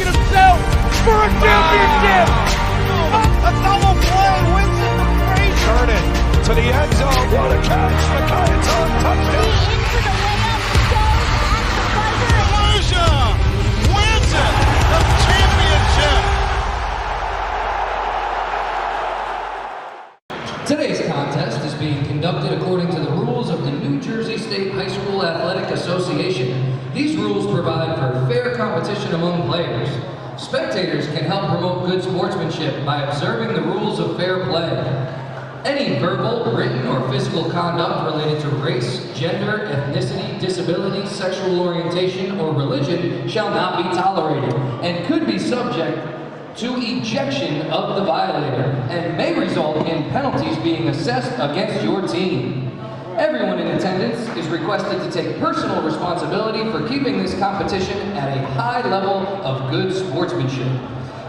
risking himself for a championship. A double play wins it for Frazier. Turn it to the end zone. What a catch. McKayaton touchdown. Into the layup goes at the buzzer. Frazier wins it. The championship. Today's contest is being conducted according to the rules of the New Jersey State High School Athletic Association. These rules provide for fair competition among players. Spectators can help promote good sportsmanship by observing the rules of fair play. Any verbal, written, or physical conduct related to race, gender, ethnicity, disability, sexual orientation, or religion shall not be tolerated and could be subject to ejection of the violator and may result in penalties being assessed against your team. Everyone in attendance is requested to take personal responsibility for keeping this competition at a high level of good sportsmanship.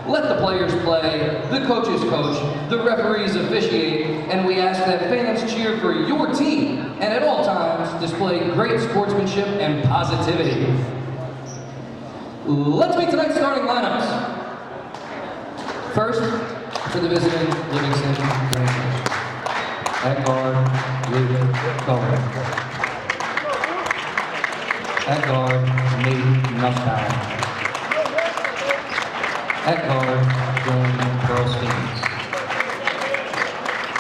Let the players play, the coaches coach, the referees officiate, and we ask that fans cheer for your team and at all times display great sportsmanship and positivity. Let's meet tonight's starting lineups. First, for the visiting Livingston Lancers. At guard, Luke Cohen. At guard, Nate Nussbaum. At guard, Dylan Pearlstein.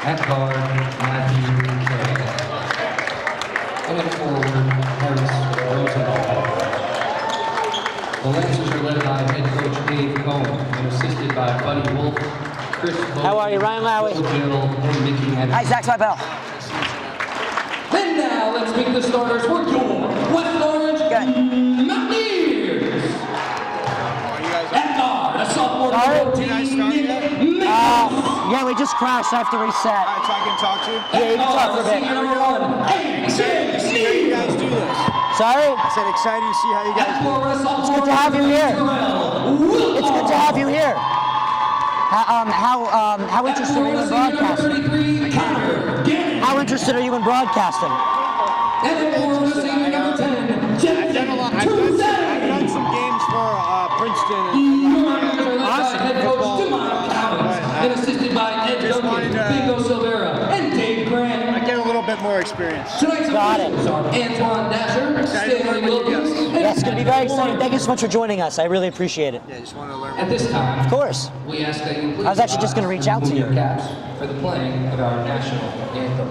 At guard, Matthew Carey. And at forward, Harris Rosenthal. The Lancers are led by head coach Dave Cohen and assisted by Buddy Wolf, Chris Bowen, how are you, Ryan Lowy? Jill, and Mickey Henderson. Hi, Zach Swipel. And now let's meet the starters for your West Orange Mountaineers. At guard, a sophomore team. Yeah, we just crashed. I have to reset. All right, so I can talk to you? Yeah, you can talk for a bit. Number one, Excited to see how you guys do this. Sorry? I said excited to see how you guys do this. It's good to have you here. It's good to have you here. How interested are you in broadcasting? How interested are you in broadcasting? I've done some games for Princeton. Head coach and assisted by Ed Duncan, Bingo Silvera, and Dave Grant. I get a little bit more experience. Tonight's officials are Antoine Dasher, Stanley Wilkins. Yeah, it's going to be very exciting. Thank you so much for joining us. I really appreciate it. Yeah, just want to learn. At this time, Of course. we ask that you please I was actually just gonna reach out to remove you. your caps for the playing of our national anthem.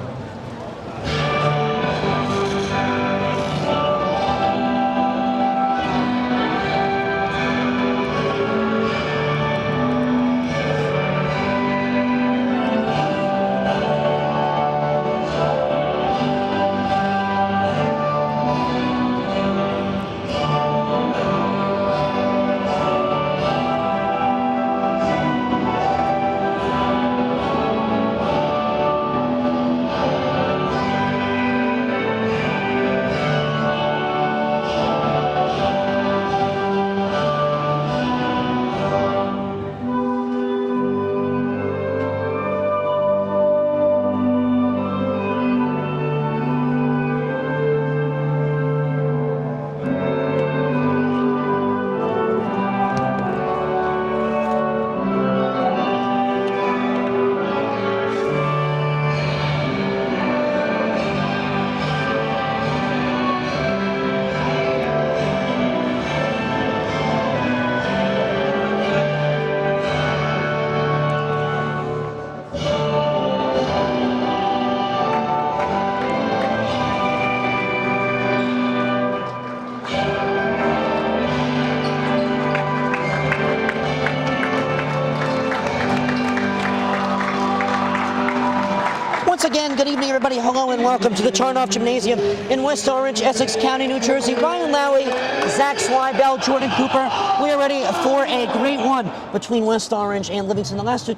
Once again, good evening, everybody. Hello and welcome to the Tarnoff Gymnasium in West Orange, Essex County, New Jersey. Ryan Lowy, Zach Swibel, Jordan Cooper. We are ready for a great one between West Orange and Livingston. The last two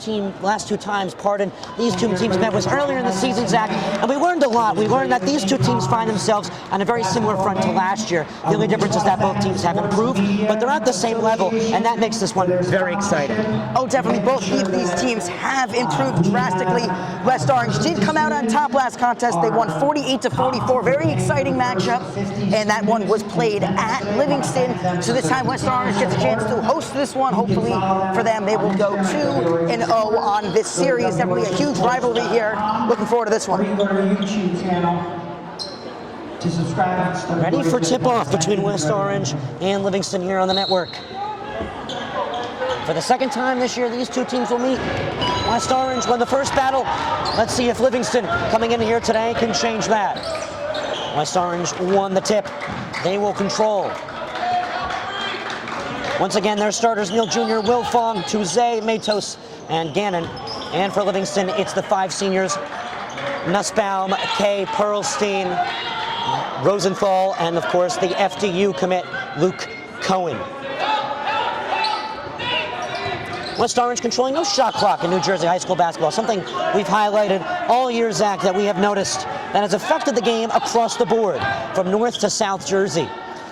times, these two teams met was earlier in the season, Zach, and we learned a lot. We learned that these two teams find themselves on a very similar front to last year. The only difference is that both teams have improved, but they're at the same level, and that makes this one very exciting. Oh, definitely. Both of these teams have improved drastically. West Orange did come out on top last contest. They won 48-44. Very exciting matchup, and that one was played at Livingston. So this time West Orange gets a chance to host this one. Hopefully for them, they will go 2-0 on this series. Definitely a huge rivalry here. Looking forward to this one. To subscribe. Ready for tip-off between West Orange and Livingston here on the network. For the second time this year, these two teams will meet. West Orange won the first battle. Let's see if Livingston, coming in here today, can change that. West Orange won the tip. They will control. Once again, their starters, Neil Jr., Wilfong, Tuze, Matos, and Gannon. And for Livingston, it's the 5 seniors, Nussbaum, Kay, Perlstein, Rosenthal, and of course the FDU commit, Luke Cohen. West Orange controlling no shot clock in New Jersey high school basketball, something we've highlighted all year, Zach, that we have noticed that has affected the game across the board, from North to South Jersey.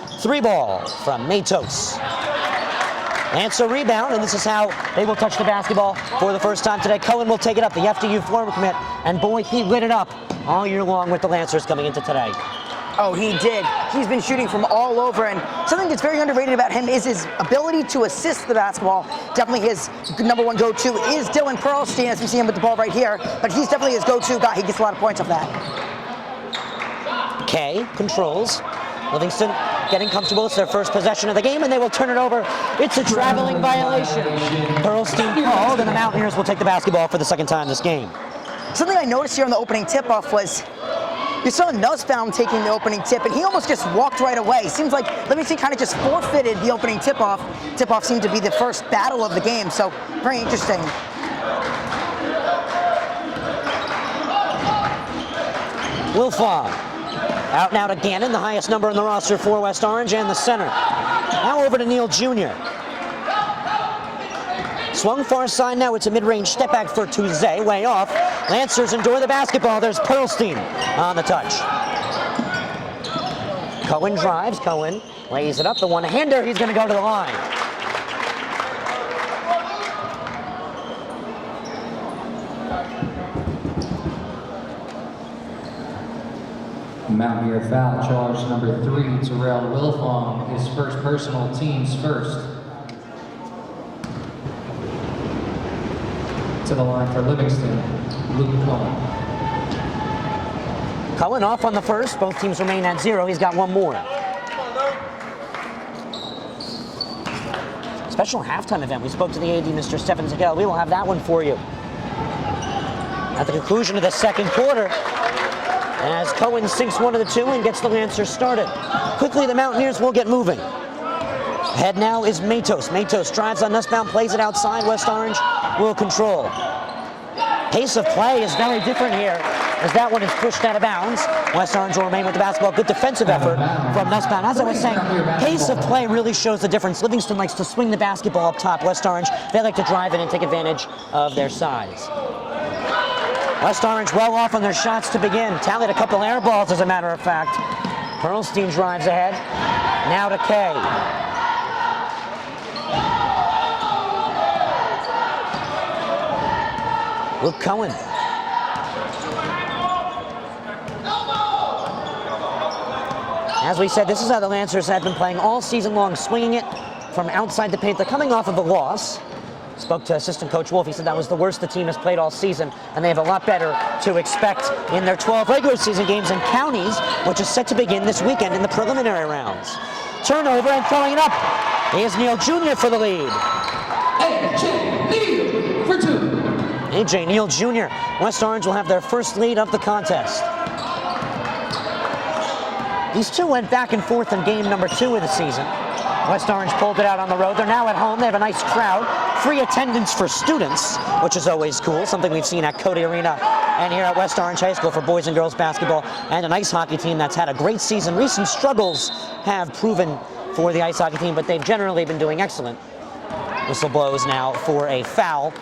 3-ball from Matos. Lancer rebound, and this is how they will touch the basketball for the first time today. Cohen will take it up, the FDU former commit, and boy, he lit it up all year long with the Lancers coming into today. Oh, he did. He's been shooting from all over, and something that's very underrated about him is his ability to assist the basketball. Definitely his number one go-to is Dylan Perlstein, as we see him with the ball right here, but he's definitely his go-to guy. He gets a lot of points off that. Kay controls. Livingston getting comfortable. It's their first possession of the game, and they will turn it over. It's a traveling violation. Perlstein called, and the Mountaineers will take the basketball for the second time this game. Something I noticed here on the opening tip-off was you saw Nussbaum taking the opening tip, and he almost just walked right away. Seems like Livingston kind of just forfeited the opening tip-off. Tip-off seemed to be the first battle of the game, so very interesting. Wilfong. Out now to Gannon, the highest number in the roster for West Orange, and the center. Now over to Neil Jr. Swung far side now, it's a mid-range step back for Tuze, way off. Lancers endure the basketball, there's Perlstein on the touch. Cohen drives, Cohen lays it up, the one-hander, he's gonna go to the line. Mountaineer foul charge number 3, Terrell Wilfong, his first personal, team's first. To the line for Livingston, Luke Cohen. Cohen off on the first, both teams remain at 0, he's got one more. Special halftime event, we spoke to the AD, Mr. Stefan Zagel, we will have that one for you. At the conclusion of the second quarter, as Cohen sinks one of the two and gets the Lancers started. Quickly, the Mountaineers will get moving. Ahead now is Matos. Matos drives on Nussbaum, plays it outside. West Orange will control. Pace of play is very different here, as that one is pushed out of bounds. West Orange will remain with the basketball. Good defensive effort from Nussbaum. As I was saying, pace of play really shows the difference. Livingston likes to swing the basketball up top. West Orange, they like to drive in and take advantage of their size. West Orange well off on their shots to begin. Tallied a couple air balls, as a matter of fact. Perlstein drives ahead. Now to Kay. Luke Cohen. As we said, this is how the Lancers have been playing all season long, swinging it from outside the paint. They're coming off of a loss. Spoke to assistant coach Wolf. He said that was the worst the team has played all season, and they have a lot better to expect in their 12 regular season games in counties, which is set to begin this weekend in the preliminary rounds. Turnover, and throwing it up is Neil Jr. for the lead. A.J. Neal for 2. A.J. Neal Jr. West Orange will have their first lead of the contest. These two went back and forth in game number 2 of the season. West Orange pulled it out on the road. They're now at home. They have a nice crowd. Free attendance for students, which is always cool, something we've seen at Cody Arena and here at West Orange High School for boys and girls basketball, and an ice hockey team that's had a great season. Recent struggles have proven for the ice hockey team, but they've generally been doing excellent. Whistle blows now for a foul.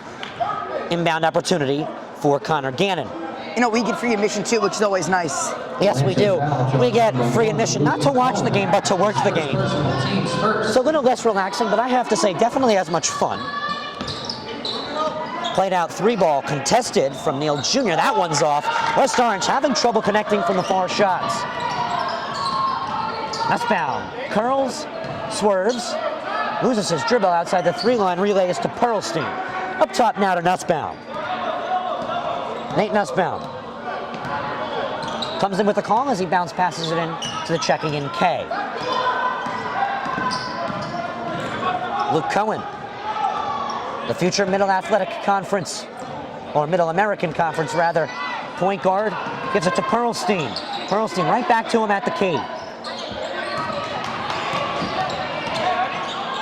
Inbound opportunity for Connor Gannon. You know, we get free admission too, which is always nice. Yes, we do. We get free admission, not to watch the game, but to work the game. So a little less relaxing, but I have to say, definitely as much fun. Played out 3-ball, contested from Neal Jr. That one's off. West Orange having trouble connecting from the far shots. Nussbaum curls, swerves, loses his dribble outside the 3-line, relays to Pearlstein. Up top now to Nussbaum. Nate Nussbaum comes in with a call as he bounce passes it in to the checking in K. Luke Cohen, the future Middle Athletic Conference, or Middle American Conference rather, point guard, gives it to Pearlstein. Pearlstein right back to him at the key.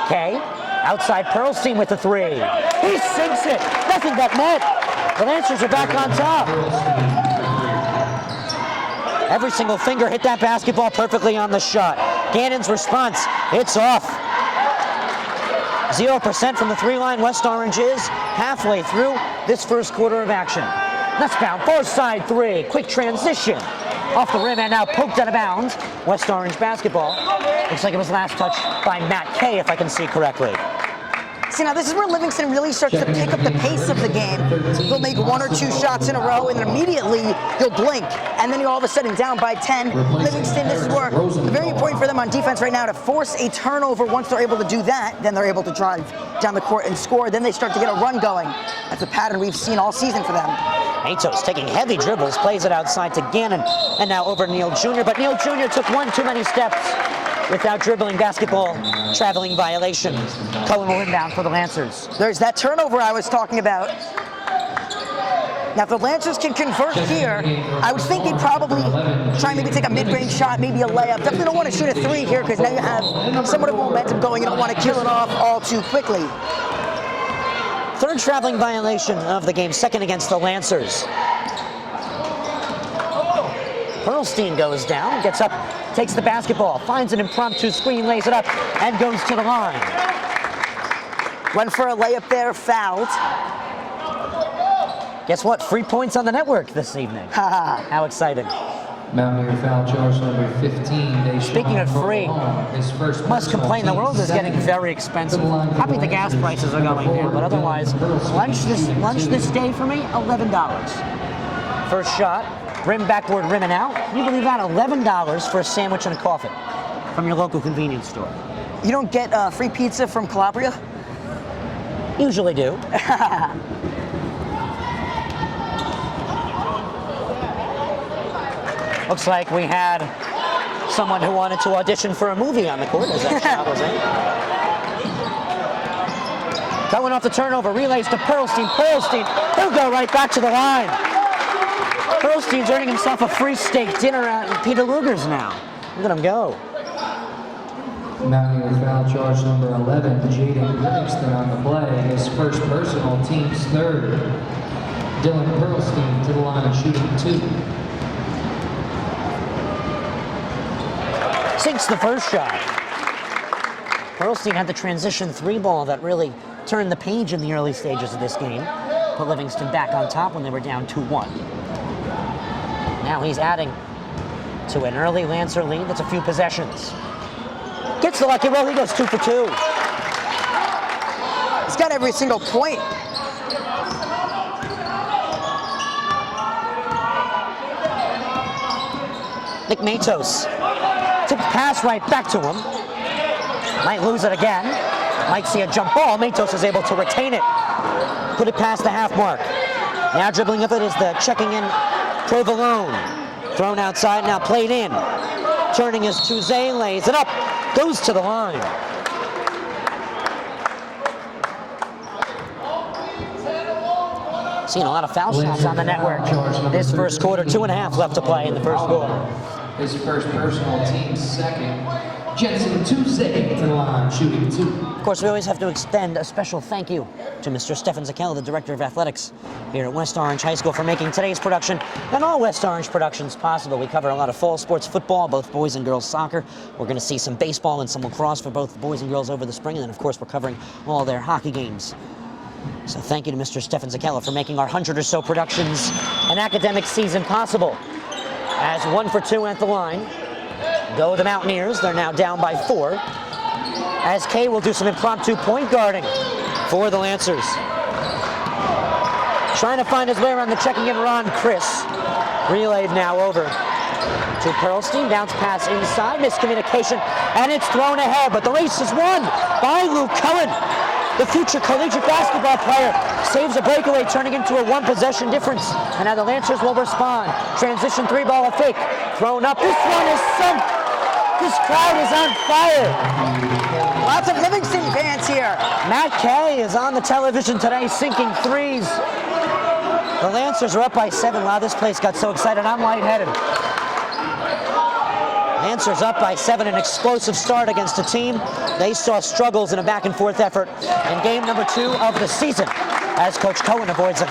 K, outside Pearlstein with the 3. He sinks it, nothing but net. The Lancers are back on top. Every single finger hit that basketball perfectly on the shot. Gannon's response, it's off. 0% from the 3-line. West Orange is halfway through this first quarter of action. Nussbaum, far side 3, quick transition. Off the rim and now poked out of bounds. West Orange basketball. Looks like it was last touched by Matt Kay, if I can see correctly. See, now this is where Livingston really starts to pick up the pace of the game. They'll make 1 or 2 shots in a row, and then immediately you'll blink, and then you're all of a sudden down by 10. Livingston, this is where very important for them on defense right now to force a turnover. Once they're able to do that, then they're able to drive down the court and score. Then they start to get a run going. That's a pattern we've seen all season for them. Matos taking heavy dribbles, plays it outside to Gannon, and now over Neal Jr., but Neal Jr. took 1 too many steps without dribbling. Basketball traveling violation. Cohen will inbound for the Lancers. There's that turnover I was talking about. Now, if the Lancers can convert here, I would think they'd probably try and maybe take a mid-range shot, maybe a layup. Definitely don't want to shoot a 3 here because now you have somewhat of momentum going. You don't want to kill it off all too quickly. 3rd traveling violation of the game, 2nd against the Lancers. Pearlstein goes down, gets up, takes the basketball, finds an impromptu screen, lays it up, and goes to the line. Went for a layup there, fouled. Guess what? Free points on the network this evening. How exciting. Mountaineer foul charge number 15. Speaking of free, his first must complain the world is getting very expensive. Happy the gas prices are going down, but otherwise, lunch this day for me, $11. First shot, rim backboard, rim and out. Can you believe that? $11 for a sandwich and a coffee from your local convenience store. You don't get free pizza from Calabria? Usually do. Looks like we had someone who wanted to audition for a movie on the court as that shot was in. Going off the turnover, relays to Pearlstein. Pearlstein, he'll go right back to the line. Pearlstein's earning himself a free steak dinner at Peter Luger's now. Look at him go. Mountaineer foul charge number 11, Jaden Livingston on the play. His first personal, team's 3rd. Dylan Pearlstein to the line, shooting 2. Sinks the first shot. Pearlstein had the transition 3-ball that really turned the page in the early stages of this game. Put Livingston back on top when they were down 2-1. Now he's adding to an early Lancer lead that's a few possessions. Gets the lucky roll, he goes 2 for 2. He's got every single point. Nick Matos. Tipped pass right back to him. Might lose it again. Might see a jump ball. Matos is able to retain it. Put it past the half mark. Now dribbling of it is the checking in Provolone. Thrown outside, now played in. Turning is Touze, lays it up. Goes to the line. Seeing a lot of foul shots on the network. This first quarter, 2.5 left to play in the first quarter. His first personal, team's 2nd. Jensen Touze to the line, shooting 2. Of course, we always have to extend a special thank you to Mr. Stefan Zakella, the Director of Athletics here at West Orange High School, for making today's production and all West Orange productions possible. We cover a lot of fall sports, football, both boys and girls soccer. We're going to see some baseball and some lacrosse for both boys and girls over the spring. And then, of course, we're covering all their hockey games. So thank you to Mr. Stefan Zakella for making our 100 or so productions an academic season possible. As 1 for 2 at the line, go the Mountaineers. They're now down by 4. As Kay will do some impromptu point guarding for the Lancers. Trying to find his way around the checking in Ron Chris. Relayed now over to Pearlstein. Bounce pass inside. Miscommunication. And it's thrown ahead. But the race is won by Luke Cohen. The future collegiate basketball player saves a breakaway, turning into a one-possession difference. And now the Lancers will respond. Transition three-ball, a fake. Thrown up. This one is sunk. This crowd is on fire. Lots of Livingston fans here. Matt Kay is on the television today, sinking threes. The Lancers are up by 7. Wow, this place got so excited. I'm lightheaded. Lancers up by 7, an explosive start against a team they saw struggles in a back-and-forth effort in game number 2 of the season, as Coach Cohen avoids a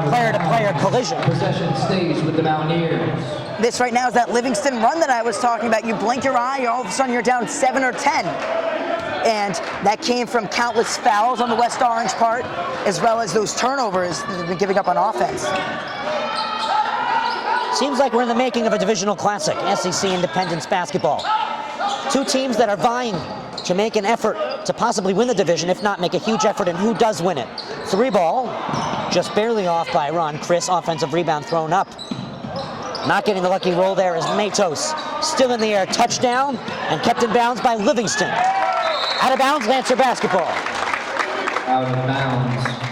player-to-player collision. Possession stays with the Mountaineers. This right now is that Livingston run that I was talking about. You blink your eye, all of a sudden you're down 7 or 10. And that came from countless fouls on the West Orange part, as well as those turnovers that they've been giving up on offense. Seems like we're in the making of a divisional classic, SEC Independence basketball. Two teams that are vying to make an effort to possibly win the division, if not make a huge effort in who does win it. Three-ball, just barely off by Ron Chris, offensive rebound thrown up. Not getting the lucky roll there is Matos. Still in the air, touchdown, and kept in bounds by Livingston. Out of bounds, Lancer basketball. Out of bounds.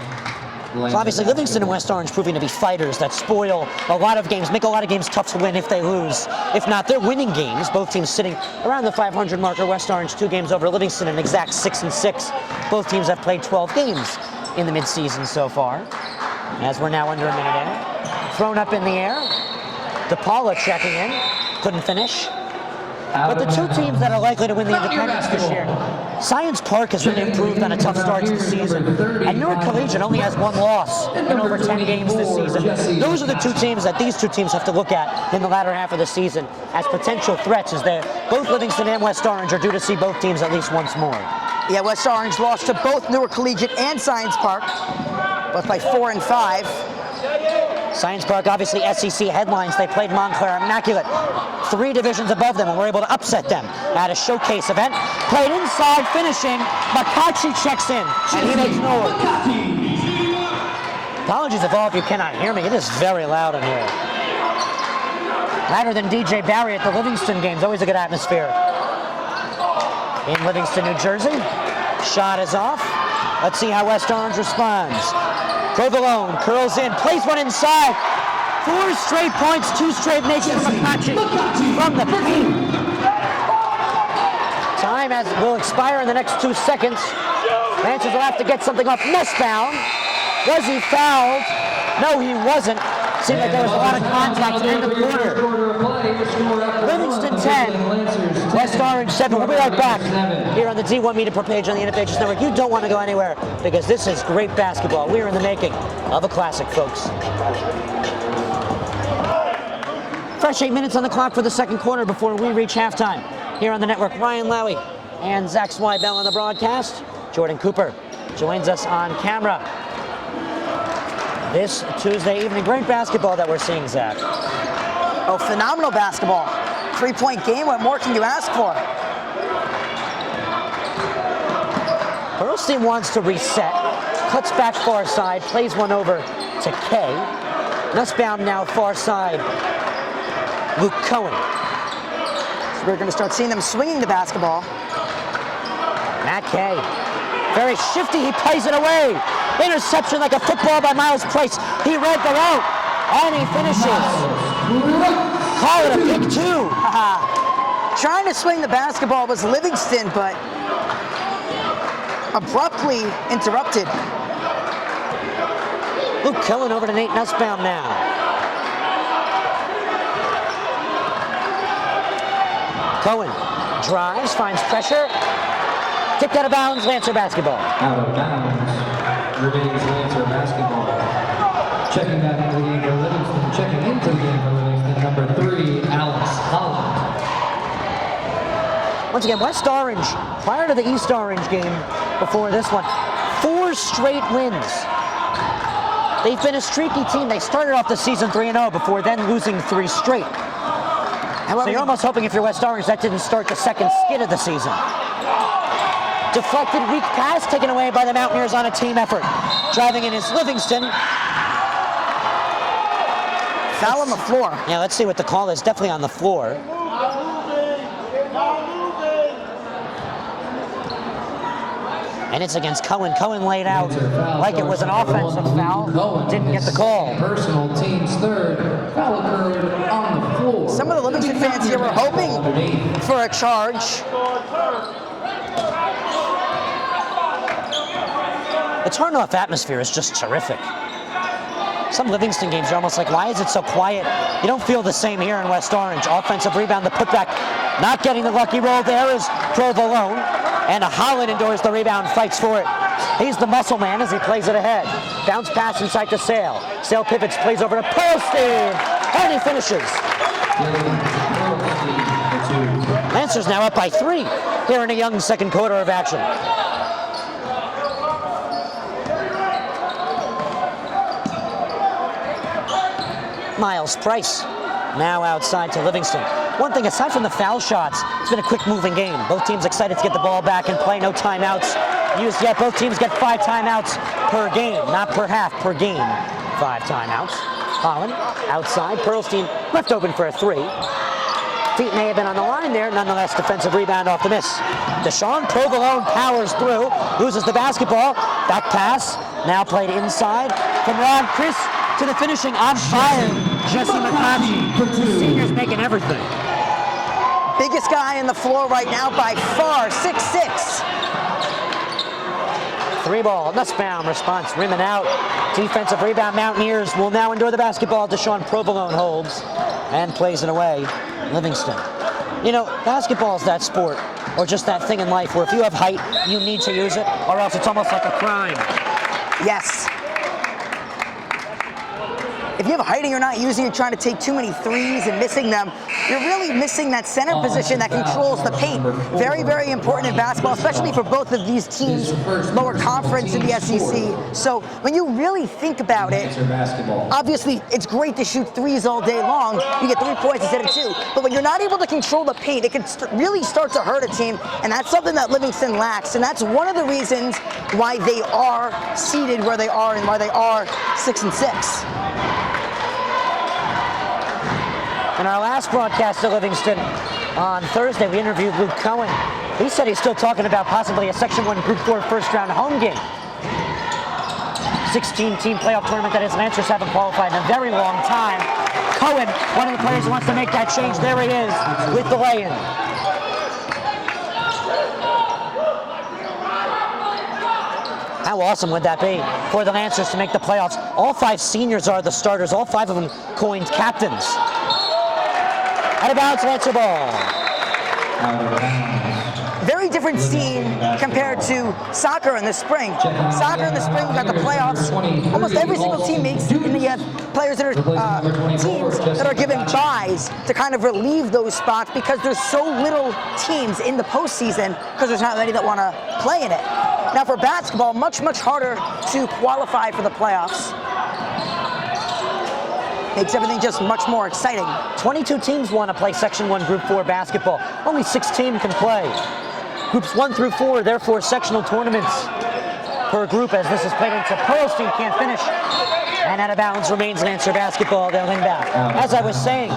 So obviously Livingston and West Orange proving to be fighters that spoil a lot of games, make a lot of games tough to win if they lose. If not, they're winning games. Both teams sitting around the 500 marker. West Orange 2 games over Livingston, an exact 6-6. Both teams have played 12 games in the midseason so far. As we're now under a minute in. Thrown up in the air. DePaula checking in. Couldn't finish. But the two teams that are likely to win the Independence this year, Science Park has really improved on a tough start to the season. And Newark Collegiate only has 1 loss in over 10 games this season. Those are the two teams that these two teams have to look at in the latter half of the season as potential threats, as both Livingston and West Orange are due to see both teams at least once more. Yeah, West Orange lost to both Newark Collegiate and Science Park, both by 4 and 5. Science Park, obviously SEC headlines. They played Montclair Immaculate, 3 divisions above them, and were able to upset them at a showcase event. Played inside, finishing. McCarthy checks in, and he makes noise. Apologies if all of you cannot hear me. It is very loud in here. Louder than DJ Barry at the Livingston games. Always a good atmosphere in Livingston, New Jersey. Shot is off. Let's see how West Orange responds. Provolone curls in, plays one inside. 4 straight points, 2 straight makes it McClatchy from the paint. Time will expire in the next 2 seconds. Lancers will have to get something up. Nussbaum. Was he fouled? No, he wasn't. Seemed like there was a lot of contact in the corner. Livingston 10, West Orange 7. We'll be right back here on the D1 Media Pro page on the Innovations Network. You don't want to go anywhere because this is great basketball. We're in the making of a classic, folks. Fresh 8 minutes on the clock for the second quarter before we reach halftime. Here on the network, Ryan Lowy and Zach Swibell on the broadcast. Jordan Cooper joins us on camera. This Tuesday evening, great basketball that we're seeing, Zach. Oh, phenomenal basketball. 3-point game, what more can you ask for? Pearlstein wants to reset, cuts back far side, plays one over to Kay. Nussbaum now far side, Luke Cohen. So we're going to start seeing them swinging the basketball. Matt Kay, very shifty, he plays it away. Interception like a football by Miles Price. He read the route, and he finishes. Call it a pick 2. Trying to swing the basketball was Livingston, but abruptly interrupted. Luke Cohen over to Nate Nussbaum now. Cohen drives, finds pressure. Kicked out of bounds, Lancer basketball. Out of bounds. Remains Lancer basketball. Checking back into the game for Livingston. Checking into the game for Livingston. Number 3, Alex Holland. Once again, West Orange, prior to the East Orange game before this one, 4 straight wins. They've been a streaky team. They started off the season 3-0 before then losing 3 straight. So you're almost hoping if you're West Orange that didn't start the second skid of the season. Deflected weak pass taken away by the Mountaineers on a team effort. Driving in is Livingston. Foul on the floor. Yeah, let's see what the call is. Definitely on the floor. And it's against Cohen. Cohen laid out like it was an offensive foul. Didn't get the call. Personal team's third. Foul occurred on the floor. Some of the Livingston fans here were hoping for a charge. The Tarnoff atmosphere is just terrific. Some Livingston games are almost like, why is it so quiet? You don't feel the same here in West Orange. Offensive rebound, the putback, not getting the lucky roll. There is Provolone. And Holland endures the rebound, fights for it. He's the muscle man as he plays it ahead. Bounce pass inside to Sale. Sale pivots, plays over to Pearlstein. And he finishes. Lancers now up by 3 here in a young second quarter of action. Miles Price now outside to Livingston. One thing, aside from the foul shots, it's been a quick moving game. Both teams excited to get the ball back and play. No timeouts used yet. Both teams get 5 timeouts per game, not per half, per game. 5 timeouts. Holland outside. Pearlstein left open for a 3. Feet may have been on the line there. Nonetheless, defensive rebound off the miss. Deshaun Provolone powers through, loses the basketball. Back pass, now played inside from Ron Chris to the finishing on fire. Jesse McClatchy, the senior's making everything. Biggest guy on the floor right now by far, 6'6". 3-ball, Nussbaum response, rim and out. Defensive rebound, Mountaineers will now endure the basketball. Deshaun Provolone holds and plays it away. Livingston. You know, basketball is that sport, or just that thing in life where if you have height, you need to use it, or else it's almost like a crime. Yes. If you have height and you're not using it, trying to take too many threes and missing them, you're really missing that center position that controls the paint. Very, very important in basketball, especially for both of these teams, lower conference in the SEC. So when you really think about it, obviously it's great to shoot threes all day long. You get 3 points instead of 2. But when you're not able to control the paint, it can really start to hurt a team, and that's something that Livingston lacks. And that's one of the reasons why they are seated where they are and why they are 6-6. In our last broadcast at Livingston on Thursday, we interviewed Luke Cohen. He said he's still talking about possibly a Section 1 Group 4 first-round home game. 16-team playoff tournament that his Lancers haven't qualified in a very long time. Cohen, one of the players who wants to make that change, there he is with the lay-in. How awesome would that be for the Lancers to make the playoffs? All 5 seniors are the starters, all 5 of them coined captains. Out of bounds, Lancer ball. Very different scene compared to soccer in the spring. Soccer in the spring, we've got the playoffs. Almost every single team makes it, and you have players that are teams that are given buys to kind of relieve those spots because there's so little teams in the postseason because there's not many that want to play in it. Now for basketball, much, much harder to qualify for the playoffs. Makes everything just much more exciting. 22 teams want to play Section 1 Group 4 basketball. Only 6 teams can play. Groups 1 through 4, therefore sectional tournaments per group as this is played into Pearlstein, can't finish. And out of bounds remains Lancer basketball, they'll win back. As I was saying,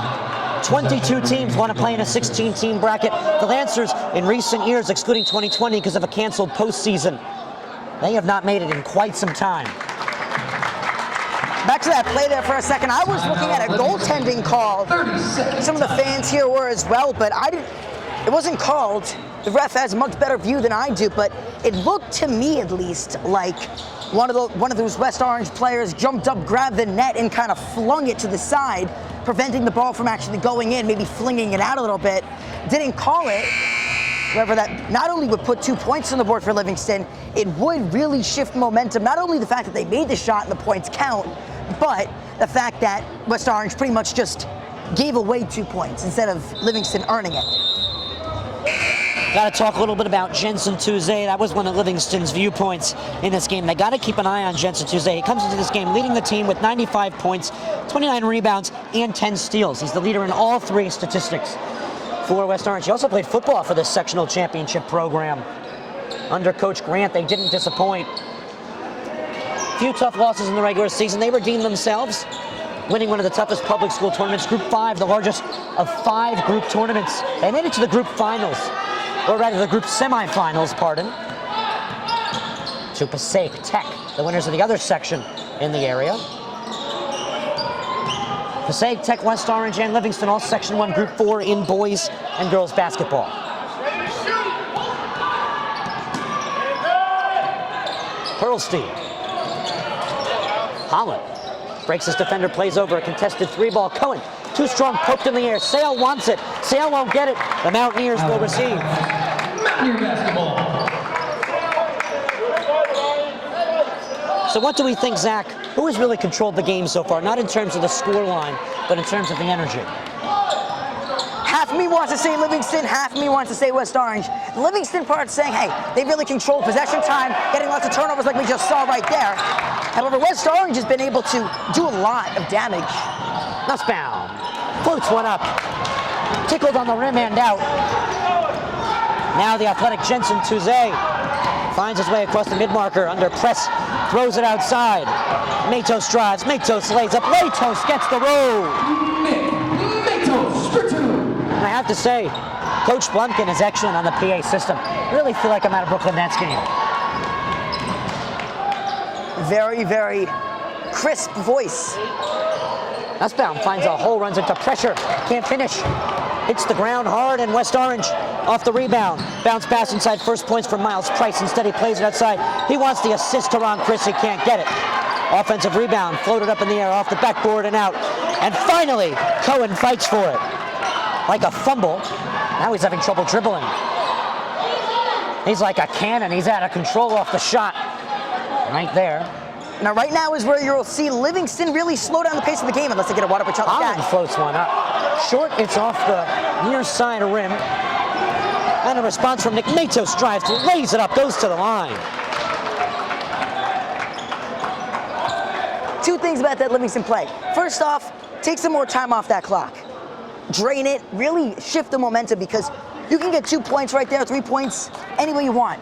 22 teams want to play in a 16-team bracket. The Lancers, in recent years, excluding 2020 because of a canceled postseason, they have not made it in quite some time. Back to that play there for a second. I was looking at a goaltending call. Some of the fans here were as well, but it wasn't called. The ref has a much better view than I do, but it looked to me at least like one of those West Orange players jumped up, grabbed the net, and kind of flung it to the side, preventing the ball from actually going in, maybe flinging it out a little bit. Didn't call it. However, that not only would put 2 points on the board for Livingston, it would really shift momentum. Not only the fact that they made the shot and the points count, but the fact that West Orange pretty much just gave away 2 points instead of Livingston earning it. Got to talk a little bit about Jensen Tuesday. That was one of Livingston's viewpoints in this game. They got to keep an eye on Jensen Tuesday. He comes into this game leading the team with 95 points, 29 rebounds, and 10 steals. He's the leader in all 3 statistics for West Orange. He also played football for this sectional championship program. Under Coach Grant, they didn't disappoint. Few tough losses in the regular season. They redeemed themselves winning one of the toughest public school tournaments, Group 5, the largest of 5 group tournaments. They made it to the group finals, or rather the group semifinals, pardon, to Passaic Tech, the winners of the other section in the area. Passaic Tech, West Orange, and Livingston, all Section 1, Group 4 in boys and girls basketball. Pearlstein. Holland breaks his defender, plays over a contested 3-ball. Cohen, too strong, poked in the air. Sale wants it. Sale won't get it. The Mountaineers will receive. Mountaineer basketball. So what do we think, Zach? Who has really controlled the game so far? Not in terms of the score line, but in terms of the energy. Half of me wants to say Livingston, half of me wants to say West Orange. The Livingston part saying, hey, they really control possession time, getting lots of turnovers like we just saw right there. However, West Orange has been able to do a lot of damage. Nussbaum floats one up. Tickled on the rim and out. Now the athletic Jensen Touze finds his way across the mid-marker under press, throws it outside. Matos drives, Matos lays up, Matos gets the roll. Matos for 2. I have to say, Coach Blumkin is excellent on the PA system. I really feel like I'm at a Brooklyn Nets game. Very, very crisp voice. Nussbaum finds a hole, runs into pressure, can't finish. Hits the ground hard, and West Orange off the rebound. Bounce pass inside, first points for Miles Price. Instead, he plays it outside. He wants the assist to Ron Chris, he can't get it. Offensive rebound, floated up in the air, off the backboard and out. And finally, Cohen fights for it. Like a fumble. Now he's having trouble dribbling. He's like a cannon. He's out of control off the shot. Right there. Now, right now is where you'll see Livingston really slow down the pace of the game unless they get a water pitch out like Holland that. floats one up. Short, it's off the near side rim. And a response from Nick Matos, drives, lays it up, goes to the line. Two things about that Livingston play. First off, take some more time off that clock. Drain it, really shift the momentum, because you can get 2 points right there, 3 points, any way you want.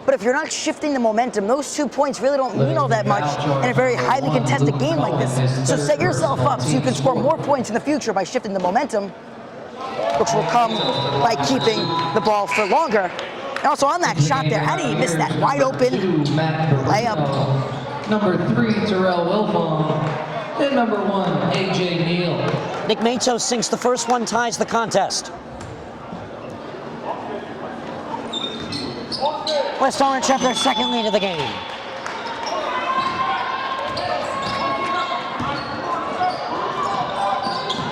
But if you're not shifting the momentum, those 2 points really don't mean all that much in a very highly contested game like this. So set yourself up so you can score more points in the future by shifting the momentum, which will come by keeping the ball for longer. And also on that shot there, how did he miss that wide open layup? Number 3, Terrell Wilfong. And number 1, A.J. Neal. Nick Matos sinks the first one, ties the contest. West Orange have their second lead of the game.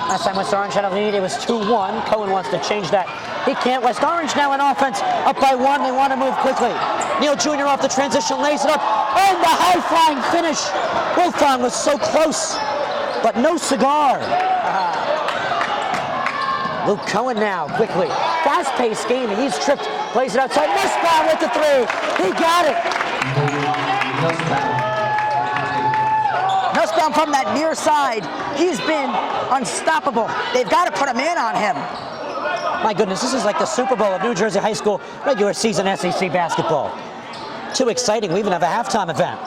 Last time West Orange had a lead, it was 2-1. Cohen wants to change that. He can't. West Orange now in offense, up by 1. They want to move quickly. Neal Jr. off the transition, lays it up, and the high-flying finish. Wilfong was so close, but no cigar. Luke Cohen now, quickly. Fast-paced game, and he's tripped. Plays it outside. Nussbaum with the 3. He got it. Nussbaum from that near side. He's been unstoppable. They've got to put a man on him. My goodness, this is like the Super Bowl of New Jersey High School regular season SEC basketball. Too exciting. We even have a halftime event.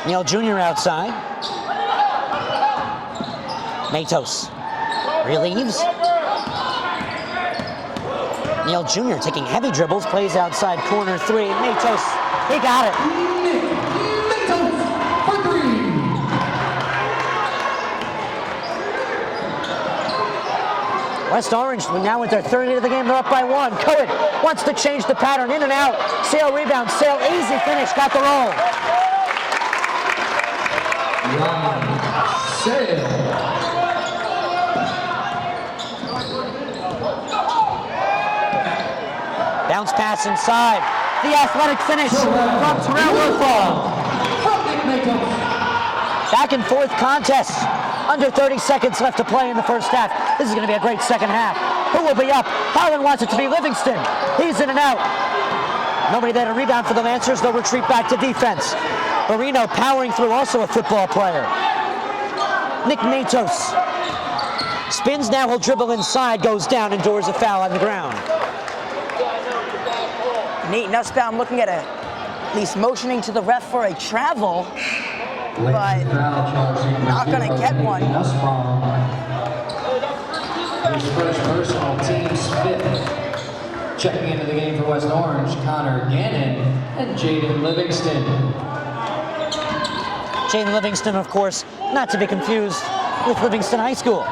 Neal Jr. outside. Matos relieves. Neal Jr. taking heavy dribbles, plays outside corner 3. Matos, he got it. Matos for 3. West Orange now with their third lead of the game. They're up by 1. Cohen wants to change the pattern, in and out. Sale rebound. Sale, easy finish, got the roll. Sale. Bounce pass inside. The athletic finish from Terrell Wilfong. Back and forth contest. Under 30 seconds left to play in the first half. This is going to be a great second half. Who will be up? Holland wants it to be Livingston. He's in and out. Nobody there to rebound for the Lancers. They'll retreat back to defense. Marino powering through, also a football player. Nick Matos spins now, he'll dribble inside, goes down, endures a foul on the ground. Nate Nussbaum looking at a at least motioning to the ref for a travel, but not going to get one. His first personal, team's fifth. Checking into the game for West Orange, Connor Gannon and Jaden Livingston. Jaden Livingston, of course, not to be confused with Livingston High School.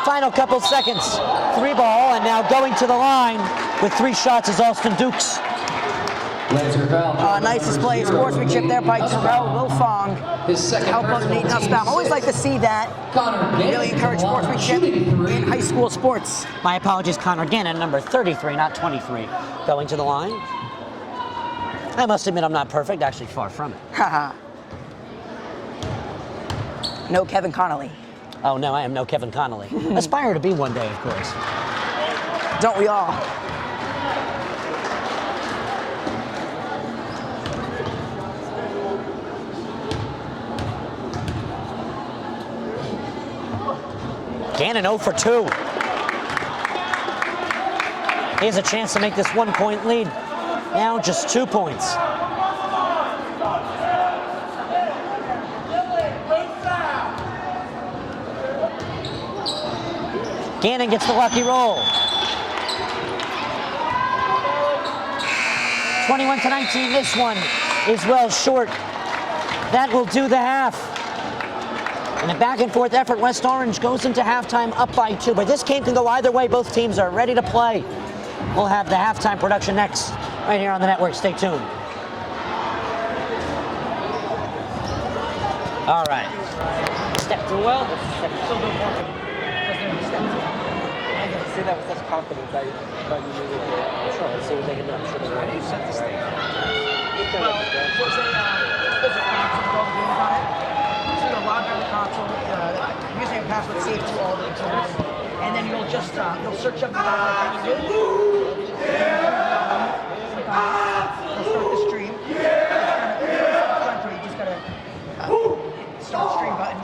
Final couple seconds, 3-ball, and now going to the line with 3 shots is Austin Dukes. Nice display of sportsmanship there by Terrell Wilfong. His second Help out Nate Nussbaum. Always like to see that. Really encourage sportsmanship in high school sports. My apologies, Connor Gannon, number 33, not 23, going to the line. I must admit I'm not perfect, actually far from it. Haha. No Kevin Connolly. Oh no, I am no Kevin Connolly. Aspire to be one day, of course. Don't we all? Gannon 0 for 2. He has a chance to make this 1-point lead. Now just 2 points. Gannon gets the lucky roll. 21-19, this one is well short. That will do the half. In a back and forth effort, West Orange goes into halftime up by 2, but this game can go either way. Both teams are ready to play. We'll have the halftime production next, right here on the network. Stay tuned. All right. Step too well. Say that with such confidence that you knew that. Sure, let's see what they can do. I'm sure they're ready. You set the stage. Log on the console, using a password saved to all the tools, and then you'll just you'll search up the like you do. You'll start the stream. You just gotta start stream button.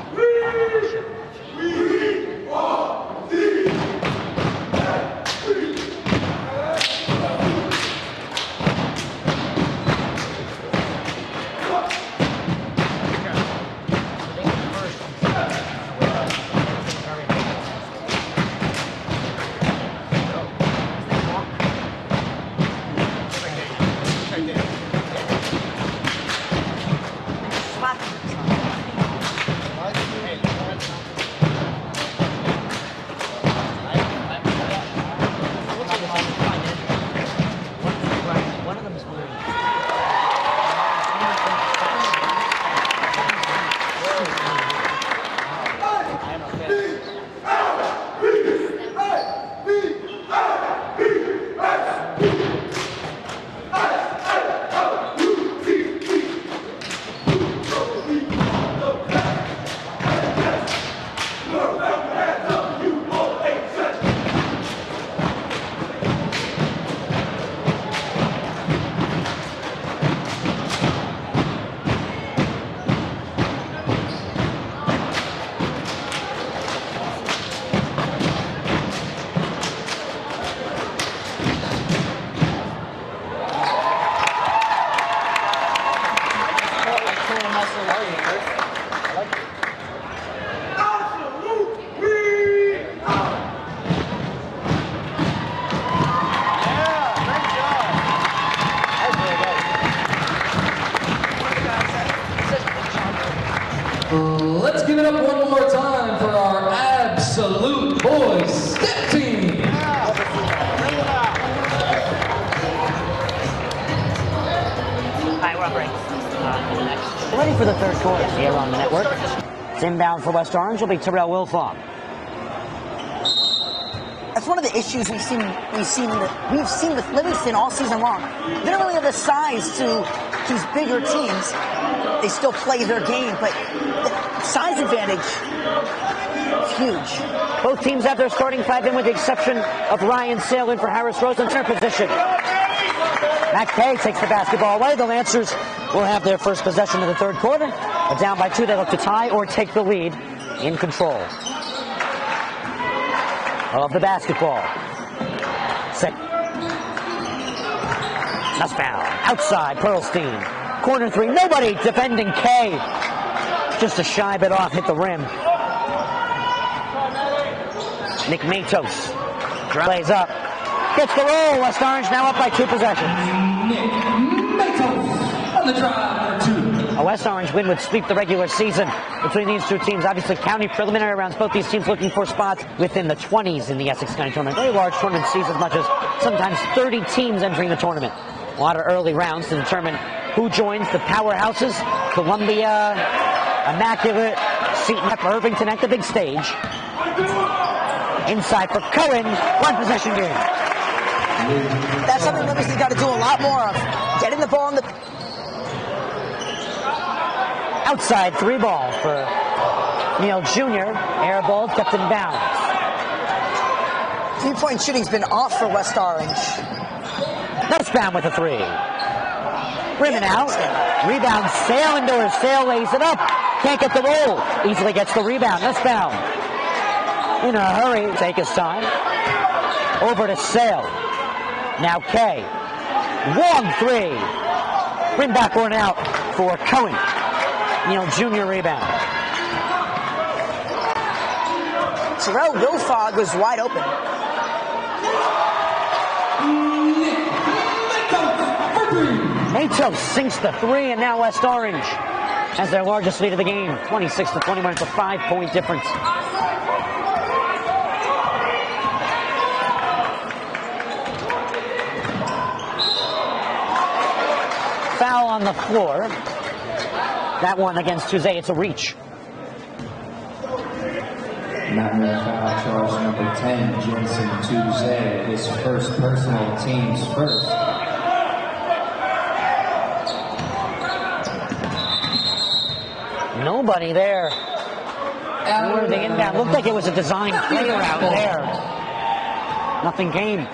Let's give it up one more time for our absolute boys step team. Alright, we're on break. Ready for the third quarter here on the network. It's inbound for West Orange will be Terrell Wilfong. That's one of the issues we've seen with Livingston all season long. They don't really have the size to these bigger teams. They still play their game, but the size advantage is huge. Both teams have their starting 5 in with the exception of Ryan Sale in for Harris Rose in center position. Matt Kay takes the basketball away. The Lancers will have their first possession of the third quarter. Down by 2, they look to tie or take the lead in control of the basketball. Nussbaum, outside, Pearlstein. Corner three, nobody defending K. Just a shy bit off, hit the rim. Nick Matos plays up, gets the roll. West Orange now up by 2 possessions. Nick Matos on the drive for 2. A West Orange win would sweep the regular season between these two teams. Obviously, county preliminary rounds, both these teams looking for spots within the 20s in the Essex County tournament. Very large tournament sees as much as sometimes 30 teams entering the tournament. A lot of early rounds to determine who joins the powerhouses. Columbia, Immaculate, Seton, Irvington at the big stage. Inside for Cohen, 1 possession game. That's something Livingston's got to do a lot more of. Getting the ball in the... Outside 3 ball for Neal Jr. Air ball kept in bounds. 3-point shooting's been off for West Orange. Nussbaum with a 3. Rim out. Rebound, Sale indoors. Sale lays it up. Can't get the roll. Easily gets the rebound. Nussbaum in a hurry. Take his time. Over to Sale. Now K. Long 3. Rim backward out for Cohen. Neal Jr. rebound. Terrell Wilfog was wide open. Matos sinks the 3, and now West Orange has their largest lead of the game, 26-21. It's a 5-point difference. Foul on the floor. That one against Tuesday, it's a reach. Mountaineer foul charge number 10, Jensen Tuesday, his first personal, team's first. Nobody there. Where the inbound looked like it was a design player out there. Nothing came.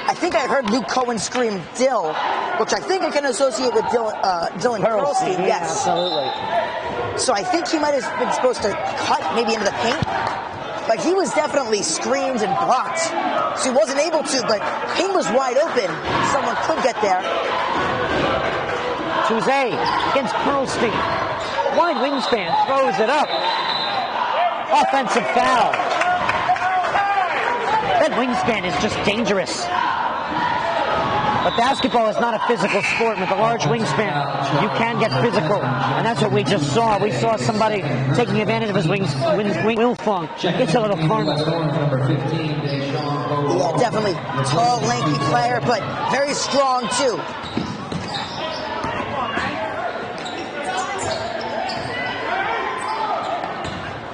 I think I heard Luke Cohen scream Dill, which I think I can associate with Dylan Pearlstein. Yes, absolutely. So I think he might have been supposed to cut maybe into the paint, but he was definitely screened and blocked. So he wasn't able to, but paint was wide open. Someone could get there. Tuesday against Pearlstein. Wide wingspan, throws it up. Offensive foul. That wingspan is just dangerous. But basketball is not a physical sport. With a large wingspan, you can get physical. And that's what we just saw. We saw somebody taking advantage of his Wilfong. Gets a little corner. Yeah, definitely tall, lanky player, but very strong too.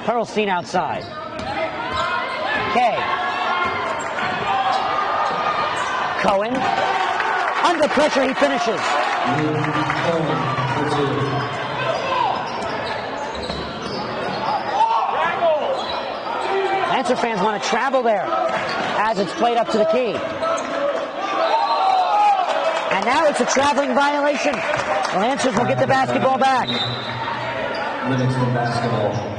Pearlstein outside. K. Cohen. Under pressure, he finishes. Lancer fans want to travel there as it's played up to the key. And now it's a traveling violation. The Lancers will get the basketball back. Livingston basketball.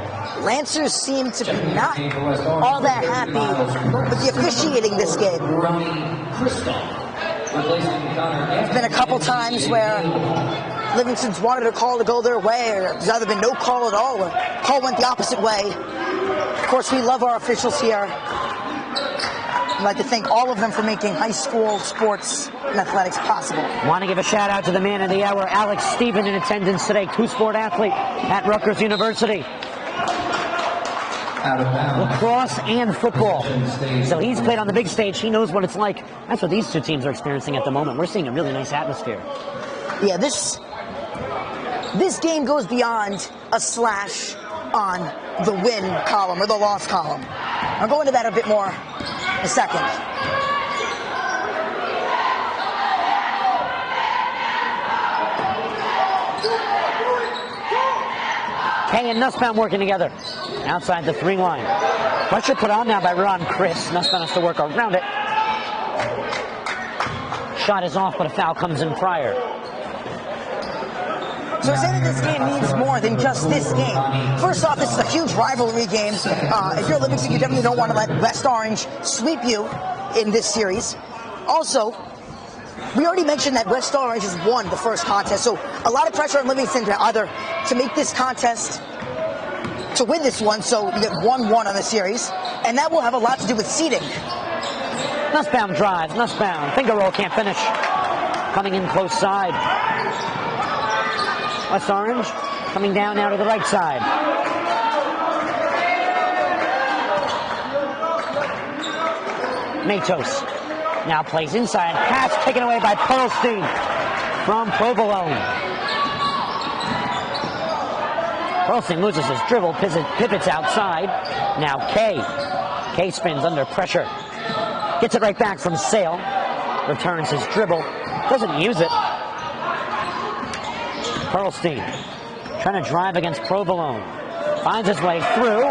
Lancers seem to be not all that happy with the officiating this game. There's been a couple times where Livingston's wanted a call to go their way, or there's either been no call at all, or call went the opposite way. Of course, we love our officials here. I'd like to thank all of them for making high school sports and athletics possible. Want to give a shout out to the man of the hour, Alex Stephen, in attendance today, two-sport athlete at Rutgers University. Lacrosse and football. So he's played on the big stage. He knows what it's like. That's what these two teams are experiencing at the moment. We're seeing a really nice atmosphere. Yeah, this game goes beyond a slash on the win column or the loss column. I'll go into that a bit more in a second. Kay and Nussbaum working together outside the 3 line. Pressure put on now by Ron Chris. Nussbaum has to work around it. Shot is off, but a foul comes in prior. So I say that this game means more than just this game. First off, this is a huge rivalry game. If you're Livingston, you definitely don't want to let West Orange sweep you in this series. Also, we already mentioned that West Orange has won the first contest, so a lot of pressure on Livingston to either to make this contest, to win this one, so you get 1-1 on the series, and that will have a lot to do with seeding. Nussbaum drives, Nussbaum, finger roll, can't finish. Coming in close side. West Orange coming down now to the right side. Matos now plays inside. Pass taken away by Pearlstein from Provolone. Pearlstein loses his dribble, pivots outside. Now Kay spins under pressure. Gets it right back from Sale. Returns his dribble. Doesn't use it. Pearlstein trying to drive against Provolone. Finds his way through.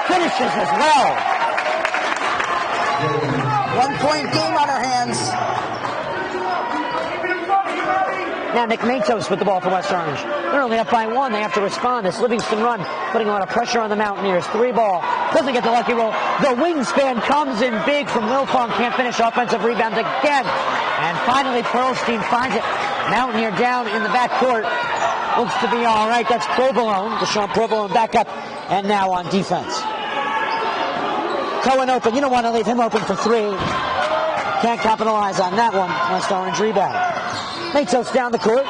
Finishes as well. 1-point game on our hands. Now Nick Matos with the ball for West Orange. They're only up by 1. They have to respond. This Livingston run putting a lot of pressure on the Mountaineers. 3 ball. Doesn't get the lucky roll. The wingspan comes in big from Wilfong. Can't finish. Offensive rebound again. And finally Pearlstein finds it. Mountaineer down in the backcourt. Looks to be all right. That's Provolone. Deshaun Provolone back up. And now on defense. Cohen open. You don't want to leave him open for 3. Can't capitalize on that one. West Orange rebound. Matos down the court.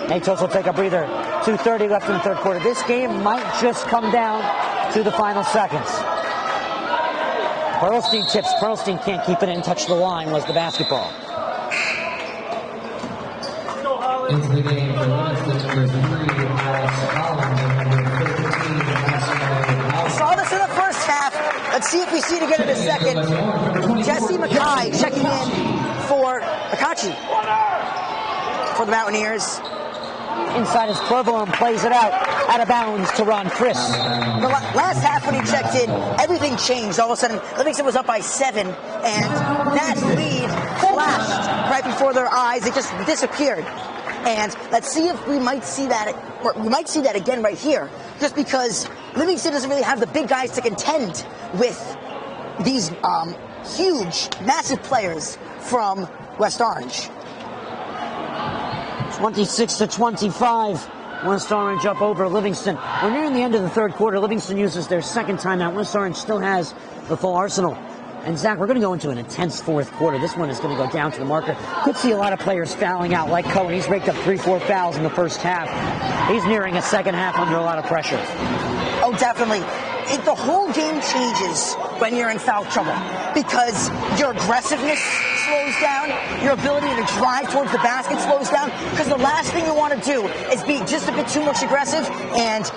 Matos will take a breather. 2:30 left in the third quarter. This game might just come down to the final seconds. Pearlstein tips. Pearlstein can't keep it in. Touch the line was the basketball. Into the game for Livingston, number 3, Alex Collins, and number 15, We saw this in the first half. Let's see if we see it again in a second. Jesse Mackay checking in for McCarthy for the Mountaineers. Inside as Provolone plays it out of bounds to Ron Friss. The last half when he checked in, everything changed. All of a sudden, Livingston was up by 7, and that lead flashed right before their eyes. It just disappeared. And let's see if we might see that, or we might see that again right here, just because Livingston doesn't really have the big guys to contend with these huge, massive players from West Orange. 26-25. West Orange up over Livingston. We're nearing the end of the third quarter. Livingston uses their second timeout. West Orange still has the full arsenal. And Zach, we're going to go into an intense fourth quarter. This one is going to go down to the marker. Could see a lot of players fouling out, like Cohen. He's raked up 3-4 fouls in the first half. He's nearing a second half under a lot of pressure. Oh, definitely. The whole game changes when you're in foul trouble because your aggressiveness slows down, your ability to drive towards the basket slows down, because the last thing you want to do is be just a bit too much aggressive and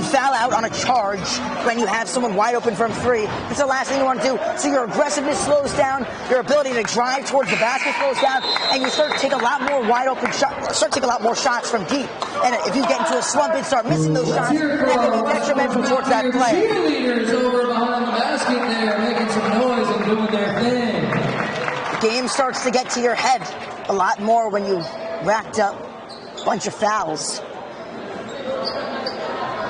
foul out on a charge when you have someone wide open from 3. It's the last thing you want to do. So your aggressiveness slows down, your ability to drive towards the basket slows down, and you start to take a lot more wide open shots, start to take a lot more shots from deep. And if you get into a slump and start missing those shots, that can be detrimental towards that play. Cheerleaders over behind the basket there, making some noise and doing their thing. The game starts to get to your head a lot more when you racked up a bunch of fouls.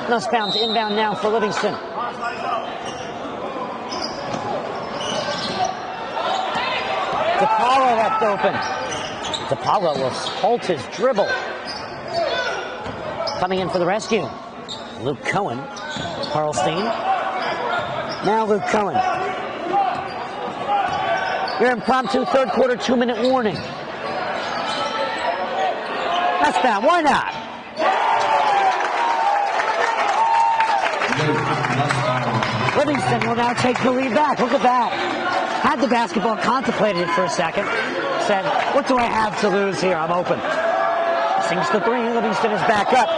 Nussbaum to inbound now for Livingston. DePaulo left open. DePaulo will halt his dribble. Coming in for the rescue, Luke Cohen. Pearlstein. Now Luke Cohen. Your impromptu third quarter 2-minute warning. Nussbaum, why not? Livingston will now take the lead back. Look at that. Had the basketball, contemplated it for a second. Said, what do I have to lose here? I'm open. Sinks the 3. Livingston is back up.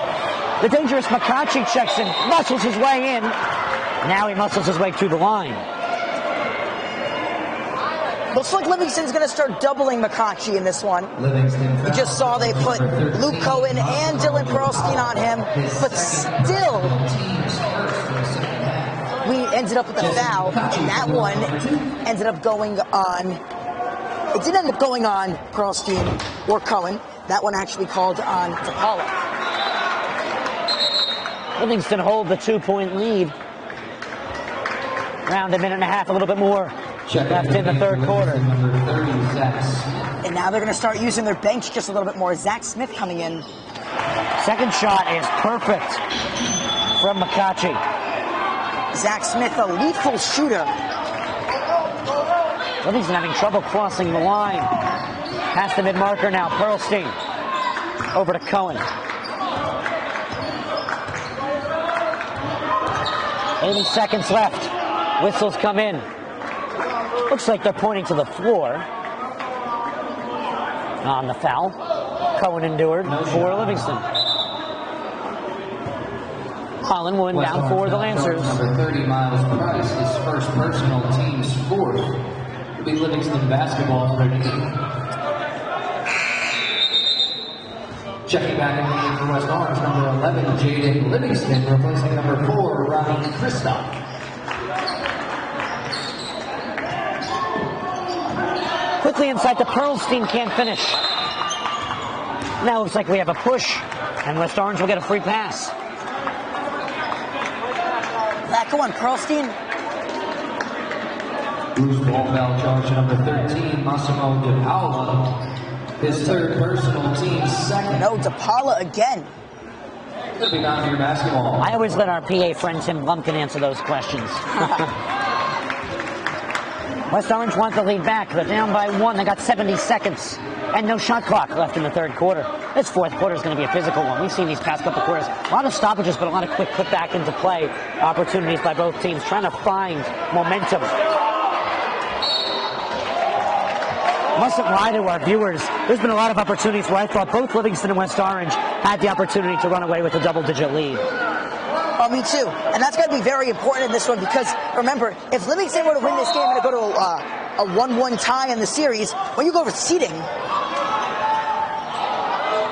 The dangerous McCarthy checks in, muscles his way in. Now he muscles his way to the line. Looks like Livingston's going to start doubling McCarthy in this one. We just saw they put Luke Cohen and Dylan Pearlstein on him, but still, we ended up with a foul, and that one ended up going on. It didn't end up going on Pearlstein or Cohen. That one actually called on DePaulo. Livingston hold the 2-point lead. Around a minute and a half, a little bit more left in the third quarter. Number 30, Zach Smith. And now they're going to start using their bench just a little bit more. Zach Smith coming in. Second shot is perfect from McCatchy. Zach Smith, a lethal shooter. Livingston having trouble crossing the line. Past the mid-marker now, Pearlstein. Over to Cohen. 80 seconds left. Whistles come in. Looks like they're pointing to the floor on the foul. Cohen endured for Livingston. Holland will inbound for the Lancers. Number 30, Miles Price, his first personal, team's fourth. It'll be Livingston basketball for checking back in the game for West Orange, number 11, Jaden Livingston, replacing number 4, Ronnie Kristoff. Quickly inside to Pearlstein, can't finish. Now looks like we have a push, and West Orange will get a free pass. Back on Pearlstein. Bruce ball foul charge to number 13, Massimo DePaula. His third personal, team's second. No, DePaula again. It'll be Mountaineer basketball. I always let our PA friend Tim Lumpkin answer those questions. West Orange want the lead back. They're down by 1. They got 70 seconds. And no shot clock left in the third quarter. This fourth quarter is going to be a physical one. We've seen these past couple quarters. A lot of stoppages, but a lot of quick put back into play opportunities by both teams, trying to find momentum. Mustn't lie to our viewers. There's been a lot of opportunities where I thought both Livingston and West Orange had the opportunity to run away with a double-digit lead. Oh, me too. And that's going to be very important in this one because, remember, if Livingston were to win this game and go to a 1-1 tie in the series, when you go for seeding...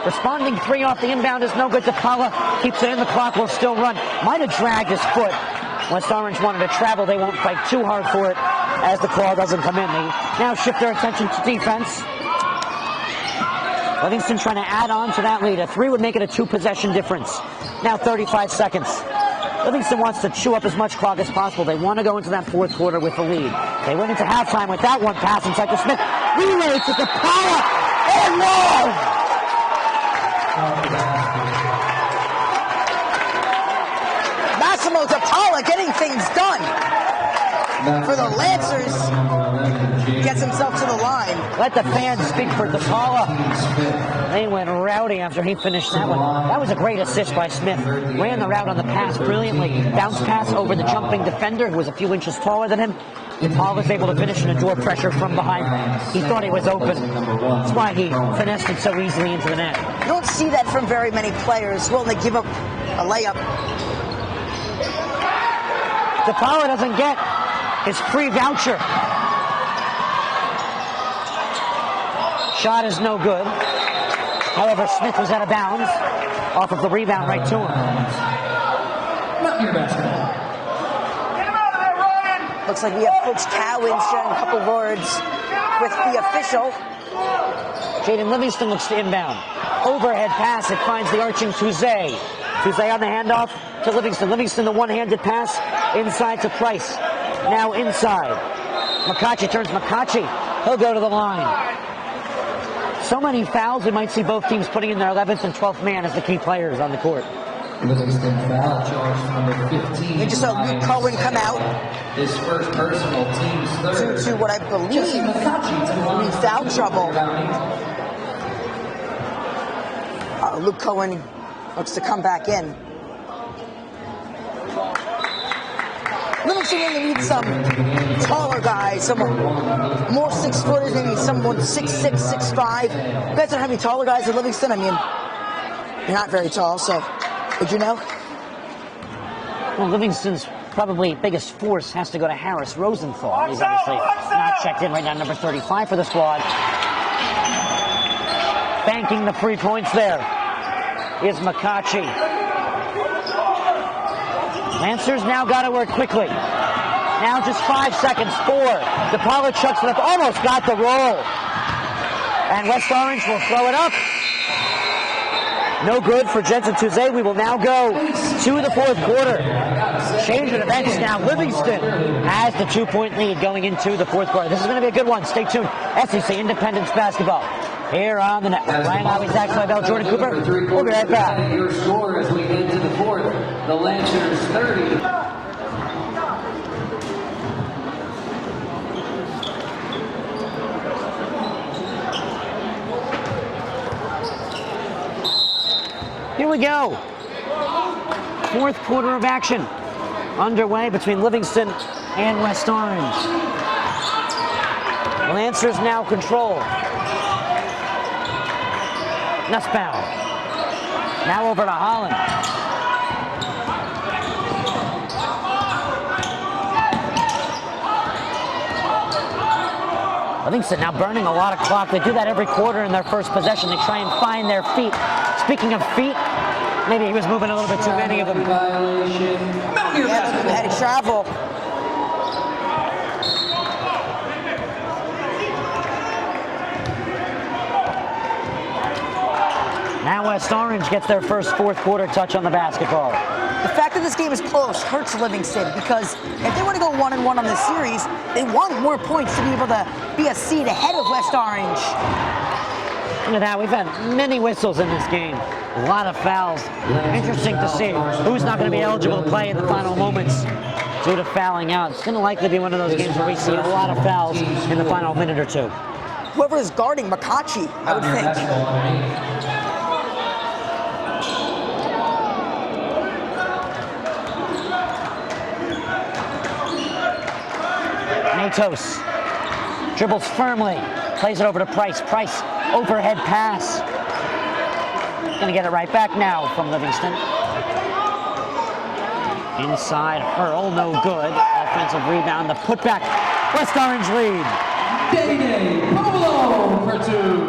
Responding 3 off the inbound is no good. DePaula keeps it in. The clock will still run. Might have dragged his foot. West Orange wanted to travel. They won't fight too hard for it as the call doesn't come in. They now shift their attention to defense. Livingston trying to add on to that lead. A 3 would make it a 2-possession difference. Now 35 seconds. Livingston wants to chew up as much clock as possible. They want to go into that fourth quarter with the lead. They went into halftime with that one pass inside to Smith. Relay to DePaula. And more! Massimo DePaula getting things done for the Lancers. Gets himself to the line. Let the fans speak for DePaula. They went rowdy after he finished that one. That was a great assist by Smith. Ran the route on the pass brilliantly. Bounce pass over the jumping defender who was a few inches taller than him. DePaula was able to finish and endure pressure from behind. He thought he was open. That's why he finessed it so easily into the net. You don't see that from very many players willing to give up a layup. DePaula doesn't get his free voucher. Shot is no good. However, Smith was out of bounds off of the rebound right to him. Mountaineer basketball. Looks like we have Coach Cowan sharing a couple words with the official. Jaden Livingston looks to inbound. Overhead pass, it finds the arching Touze. Touze on the handoff to Livingston. Livingston the one-handed pass inside to Price. Now inside. McCatchy turns McCatchy. He'll go to the line. So many fouls, we might see both teams putting in their 11th and 12th man as the key players on the court. Livingston foul charge number 15. We just saw Luke Cohen come out. His first personal, team's third. Due to what I believe be foul trouble. Luke Cohen looks to come back in. Livingston really needs some taller guys, some more 6-footers, maybe someone 6'6", 6'5". You guys don't have any taller guys in Livingston? I mean, you're not very tall, so would you know? Well, Livingston's probably biggest force has to go to Harris Rosenthal. He's obviously not checked in right now, number 35 for the squad. Banking the 3 points there is McCatchy. Lancers now got to work quickly. Now just 5 seconds, 4. DePaula chucks it up, almost got the roll. And West Orange will throw it up. No good for Jensen Tuesday. We will now go to the fourth quarter. Change of events now. Livingston has the 2-point lead going into the fourth quarter. This is going to be a good one. Stay tuned. SEC Independence basketball here on the network. Ryan Lowry, Zach Slybell, Jordan Cooper. We'll be right back. Your score as we head to the fourth. The Lancers 30. Here we go. Fourth quarter of action underway between Livingston and West Orange. Lancers now control. Nussbaum. Now over to Holland. Livingston now burning a lot of clock. They do that every quarter in their first possession. They try and find their feet. Speaking of feet, maybe he was moving a little bit too many of them. Yeah, they had to travel. Now West Orange gets their first fourth quarter touch on the basketball. The fact that this game is close hurts Livingston because if they want to go 1-1 on this series, they want more points to be able to be a seed ahead of West Orange. Look at that, we've had many whistles in this game. A lot of fouls. Interesting to see who's not going to be eligible to play in the final moments due to fouling out. It's going to likely be one of those games where we see a lot of fouls in the final minute or two. Whoever is guarding McCatchy, I would think. Matos dribbles firmly, plays it over to Price. Price, overhead pass. Gonna get it right back now from Livingston. Inside, hurl, no good. Offensive rebound, the putback. West Orange lead. Day Polo for two.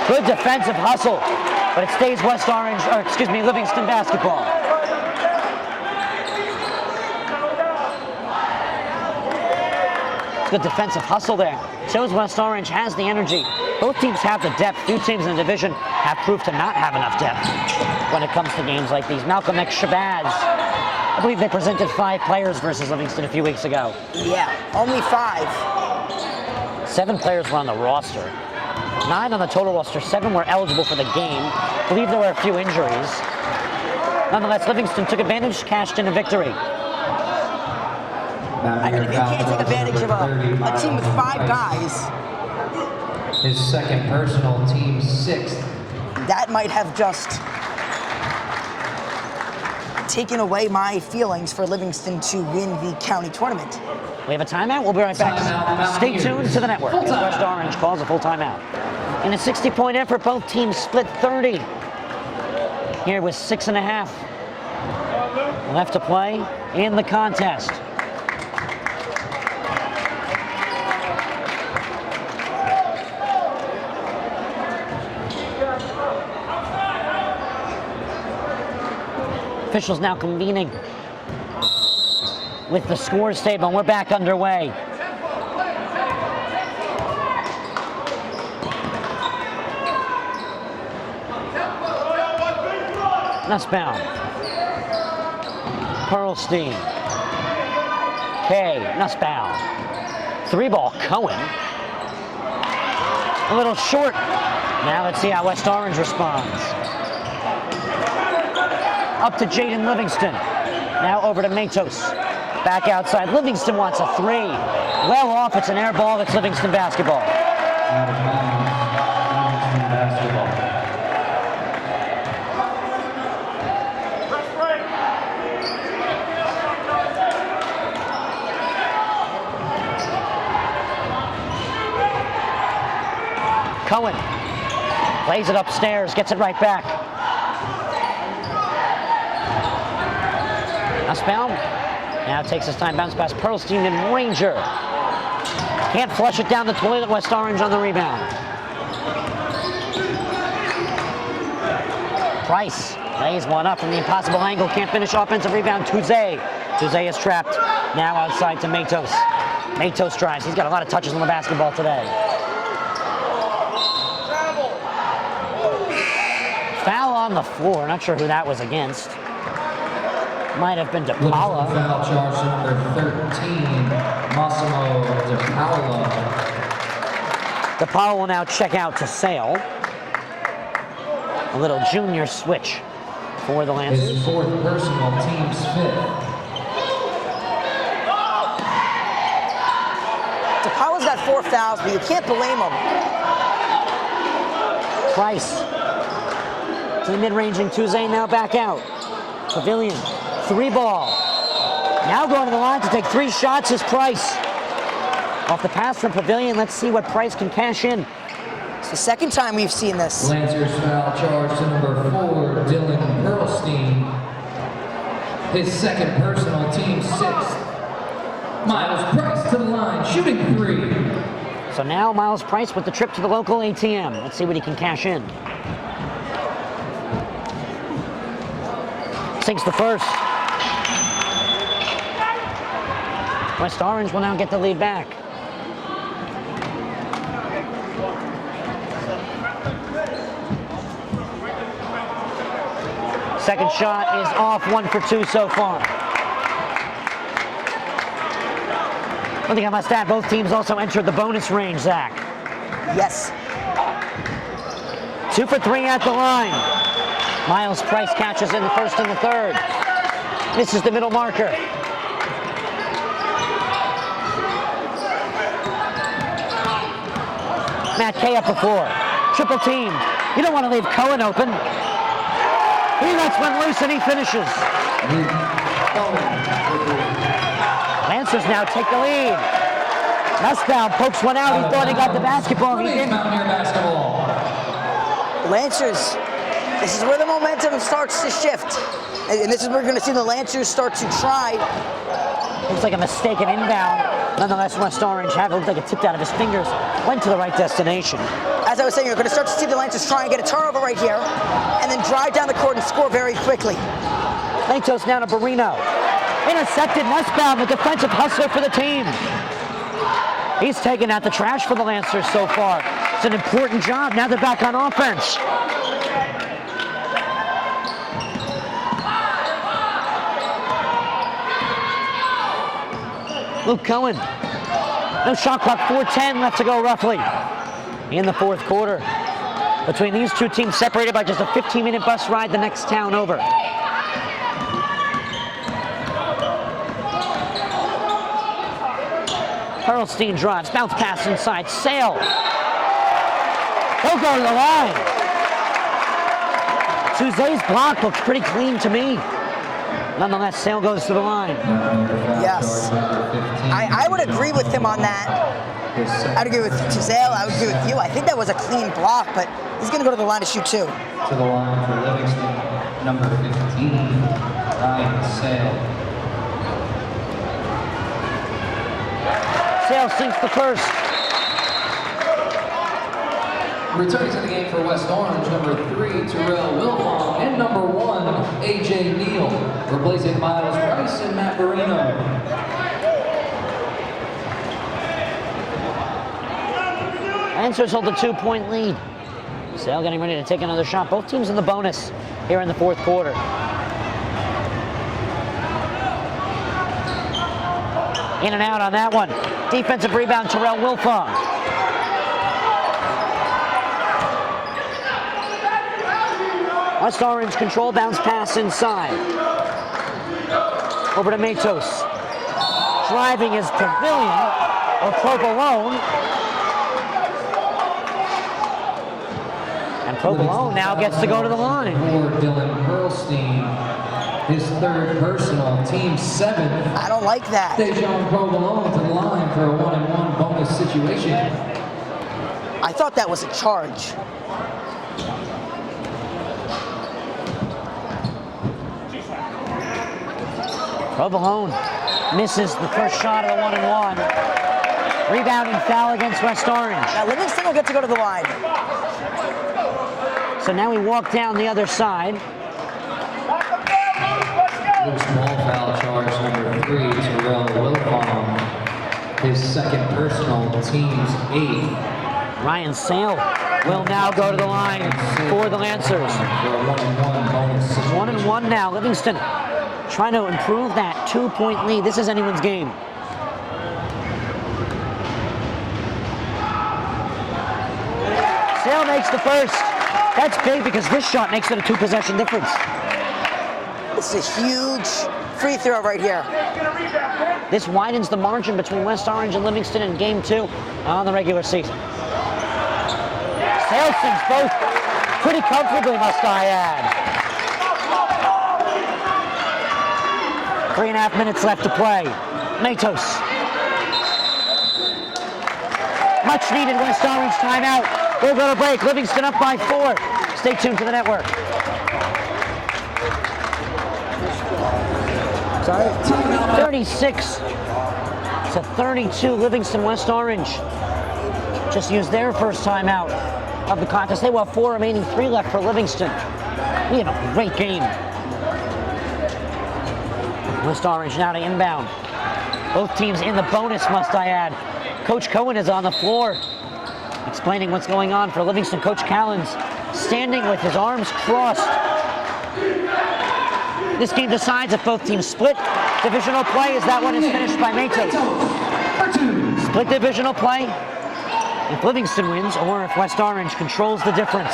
Good defensive hustle, but it stays West Orange, or excuse me, Livingston basketball. Good defensive hustle there. Shows West Orange has the energy. Both teams have the depth. Few teams in the division have proved to not have enough depth when it comes to games like these. Malcolm X Shabazz. I believe they presented 5 players versus Livingston a few weeks ago. Yeah, only 5. 7 players were on the roster. 9 on the total roster. 7 were eligible for the game. I believe there were a few injuries. Nonetheless, Livingston took advantage, cashed in a victory. You can't take advantage of a team with 5 guys. His second personal, team 6th. That might have just taken away my feelings for Livingston to win the county tournament. We have a timeout. We'll be right back. Stay tuned to the network. West Orange calls a full timeout. In a 60-point effort, both teams split 30. Here with 6.5 left to play in the contest. Officials now convening with the scores table, and we're back underway. Nussbaum. Pearlstein. Kay. Nussbaum. 3-ball. Cohen. A little short. Now let's see how West Orange responds. Up to Jaden Livingston. Now over to Matos. Back outside. Livingston wants a 3. Well off. It's an air ball. It's Livingston basketball. Cohen plays it upstairs, gets it right back. Nussbaum now takes his time, bounce pass. Pearlstein and Ranger. Can't flush it down the toilet. West Orange on the rebound. Price lays one up from the impossible angle. Can't finish. Offensive rebound. Tuesday is trapped. Now outside to Matos. Matos drives. He's got a lot of touches on the basketball today. the floor. Not sure who that was against. Might have been Looking for DePaula. foul charge number 13, Massimo DePaula. DePaula will now check out to Sale. A little junior switch for the Lancers. His fourth personal, team's fifth. DePaula's got 4 fouls, but you can't blame him. Price to the mid-ranging Tuesday, now back out. Pavilion, 3 ball. Now going to the line to take 3 shots is Price. Off the pass from Pavilion, let's see what Price can cash in. It's the second time we've seen this. Lancers foul charge to number 4, Dylan Pearlstein. His second personal, team's 6th. Miles Price to the line, shooting 3. So now Miles Price with the trip to the local ATM. Let's see what he can cash in. Sinks the first. West Orange will now get the lead back. Second shot is off, 1 for 2 so far. One thing I must add, both teams also entered the bonus range, Zach. Yes. 2 for 3 at the line. Miles Price catches in the first and the third. Misses the middle marker. Matt Kay up the floor. Triple team. You don't want to leave Cohen open. He lets one loose and he finishes. Lancers now take the lead. Nussbaum pokes one out. He thought he got the basketball. He didn't. Mountaineer basketball. Lancers, this is where the momentum starts to shift. And this is where we're going to see the Lancers start to try. Looks like a mistaken inbound. Nonetheless, West Orange had it looked like it tipped out of his fingers. Went to the right destination. As I was saying, you're going to start to see the Lancers try and get a turnover right here, and then drive down the court and score very quickly. Latos now to Barino. Intercepted Nussbaum, the defensive hustler for the team. He's taken out the trash for the Lancers so far. It's an important job. Now they're back on offense. Luke Cohen. No shot clock, 4:10 left to go roughly in the fourth quarter. Between these two teams separated by just a 15-minute bus ride the next town over. Pearlstein drives, bounce pass inside, Sale. He'll go to the line. Souze's block looks pretty clean to me. Nonetheless, Sale goes to the line. Yes. I would agree with him on that. I'd agree with Giselle. I would agree with you. I think that was a clean block, but he's going to go to the line to shoot 2. To the line for Livingston, number 15, Ryan Sale. Sale sinks the first. Returning to the game for West Orange, number 3, Terrell Wilfong, and number 1, A.J. Neal, replacing Miles Price and Matt Barino. Lancers hold a 2-point lead. Sale getting ready to take another shot. Both teams in the bonus here in the fourth quarter. In and out on that one. Defensive rebound, Terrell Wilfong. West Orange control, bounce pass inside. Over to Matos. Driving is Pavilion, or Provolone. And Provolone now gets to go to the line. For Dylan Pearlstein, his third personal, team 7. I don't like that. Dejan Provolone to the line for a 1-and-1 bonus situation. I thought that was a charge. Provolone misses the first shot of the 1-and-1. Rebounding foul against West Orange. Now Livingston will get to go to the line. So now we walk down the other side. Small foul charge number 3, Terrell Wilfong. His second personal, team's 8th. Ryan Sale will now go to the line for the Lancers. 1-1 now. Livingston trying to improve that 2-point lead. This is anyone's game. Sale makes the first. That's big because this shot makes it a 2-possession difference. This is a huge free throw right here. This widens the margin between West Orange and Livingston in game 2 on the regular season. Sale sinks both pretty comfortably, must I add. 3.5 minutes left to play. Matos. Much needed West Orange timeout. We'll go to break. Livingston up by 4. Stay tuned to the network. Sorry? 36-32, Livingston West Orange just used their first timeout of the contest. They will have 4 remaining, 3 left for Livingston. We had a great game. West Orange now to inbound. Both teams in the bonus, must I add. Coach Cohen is on the floor explaining what's going on for Livingston. Coach Callens standing with his arms crossed. This game decides if both teams split divisional play, as that one is finished by Matos. Split divisional play if Livingston wins or if West Orange controls the difference.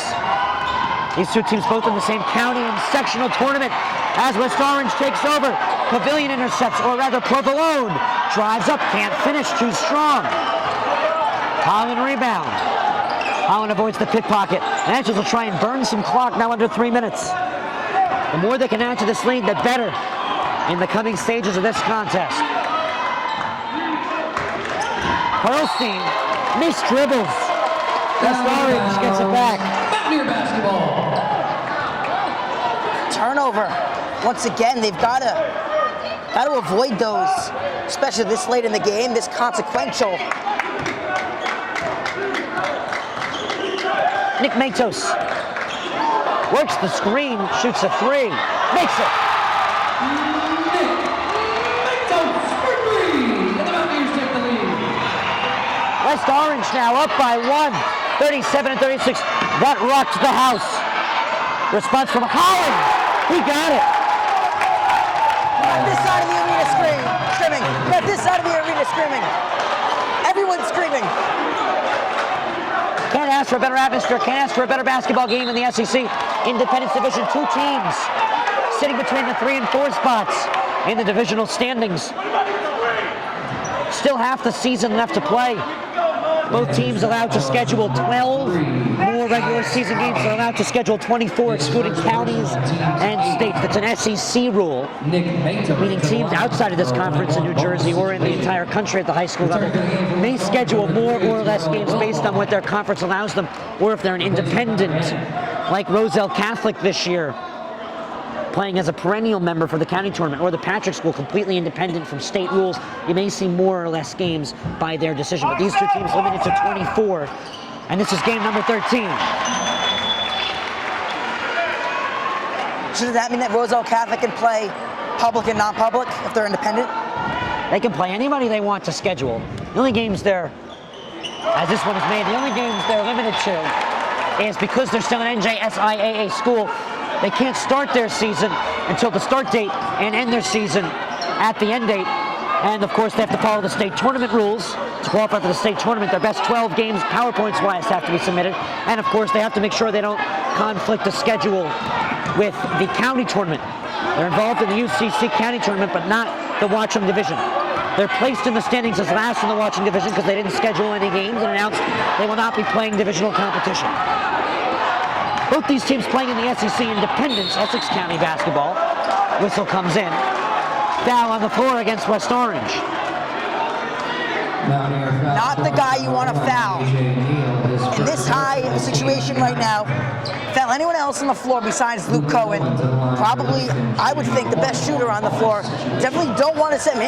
These two teams both in the same county and sectional tournament as West Orange takes over. Pavilion intercepts, or rather Provolone drives up, can't finish, too strong. Holland rebound. Holland avoids the pickpocket. Lancers will try and burn some clock now under 3 minutes. The more they can add to this lead, the better in the coming stages of this contest. Perlstein missed dribbles. West Orange gets it back. Mountaineer basketball. Turnover. Once again, they've got to avoid those, especially this late in the game, this consequential. Nick Matos works the screen, shoots a 3, makes it. West Orange now up by 1, 37-36. That rocked the house. Response from Holland. He got it. Not this side of the arena screaming. Not this side of the arena screaming. Everyone's screaming. Can't ask for a better atmosphere, can't ask for a better basketball game in the SEC. Independence Division, 2 teams sitting between the 3 and 4 spots in the divisional standings. Still half the season left to play. Both teams allowed to schedule 12 more regular season games. They're allowed to schedule 24, excluding counties and states. That's an SEC rule, meaning teams outside of this conference in New Jersey or in the entire country at the high school level may schedule more or less games based on what their conference allows them, or if they're an independent, like Roselle Catholic this year, playing as a perennial member for the county tournament, or the Patrick School, completely independent from state rules. You may see more or less games by their decision, but these two teams limited to 24, and this is game number 13. So does that mean that Roselle Catholic can play public and non-public if they're independent? They can play anybody they want to schedule. The only games they're, as this one is made, the only games they're limited to is because they're still an NJSIAA school, they can't start their season until the start date and end their season at the end date. And of course, they have to follow the state tournament rules. To qualify for the state tournament, their best 12 games, PowerPoints-wise, have to be submitted. And of course, they have to make sure they don't conflict the schedule with the county tournament. They're involved in the UCC county tournament, but not the Watchung division. They're placed in the standings as last in the Watchung division because they didn't schedule any games and announced they will not be playing divisional competition. Both these teams playing in the SEC Independence, Essex County basketball. Whistle comes in. Foul on the floor against West Orange. Not the guy you want to foul. In this high situation right now, foul anyone else on the floor besides Luke Cohen. Probably, I would think, the best shooter on the floor. Definitely don't want to send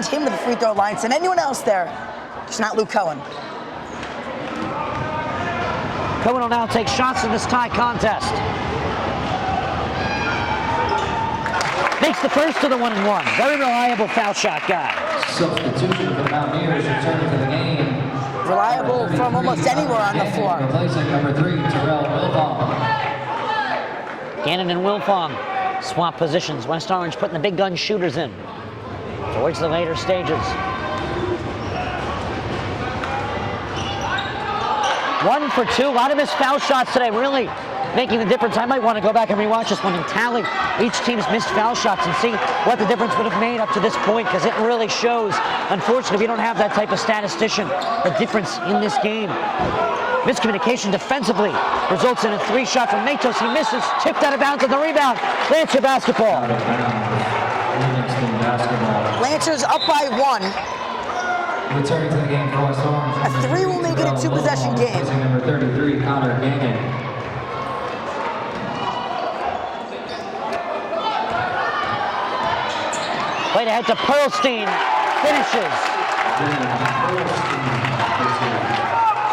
him to the free throw line. Send anyone else there. Just not Luke Cohen. Cohen will now take shots in this tie contest. Makes the first of the 1-and-1. Very reliable foul shot guy. Substitution for the Mountaineers returning to the game. Reliable from almost anywhere on the floor. Replacing number 3, Terrell Wilfong. Gannon and Wilfong swap positions. West Orange putting the big gun shooters in towards the later stages. 1 for 2. A lot of missed foul shots today, really making the difference. I might want to go back and rewatch this one and tally each team's missed foul shots and see what the difference would have made up to this point, because it really shows. Unfortunately, we don't have that type of statistician. The difference in this game. Miscommunication defensively results in a 3-shot from Matos. He misses, tipped out of bounds on the rebound. Lancer basketball. Livingston basketball. Lancers up by 1. Returning to the game for West Orange. A 3 will make it a 2-possession game. Replacing number 33, Connor Gannon. Played ahead to Pearlstein. Finishes.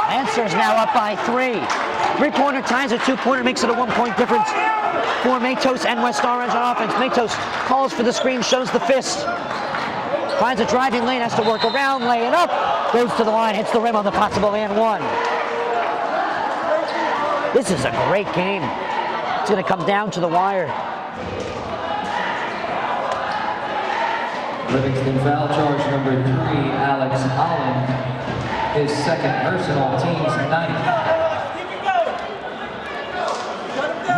Lancers now up by 3. 3-pointer ties a 2-pointer, makes it a 1-point difference for Matos and West Orange on offense. Matos calls for the screen, shows the fist. Finds a driving lane, has to work around, lay it up. Goes to the line, hits the rim on the possible and 1. This is a great game. It's going to come down to the wire. Livingston foul charge number 3, Alex Holland. His second personal, team's 9th.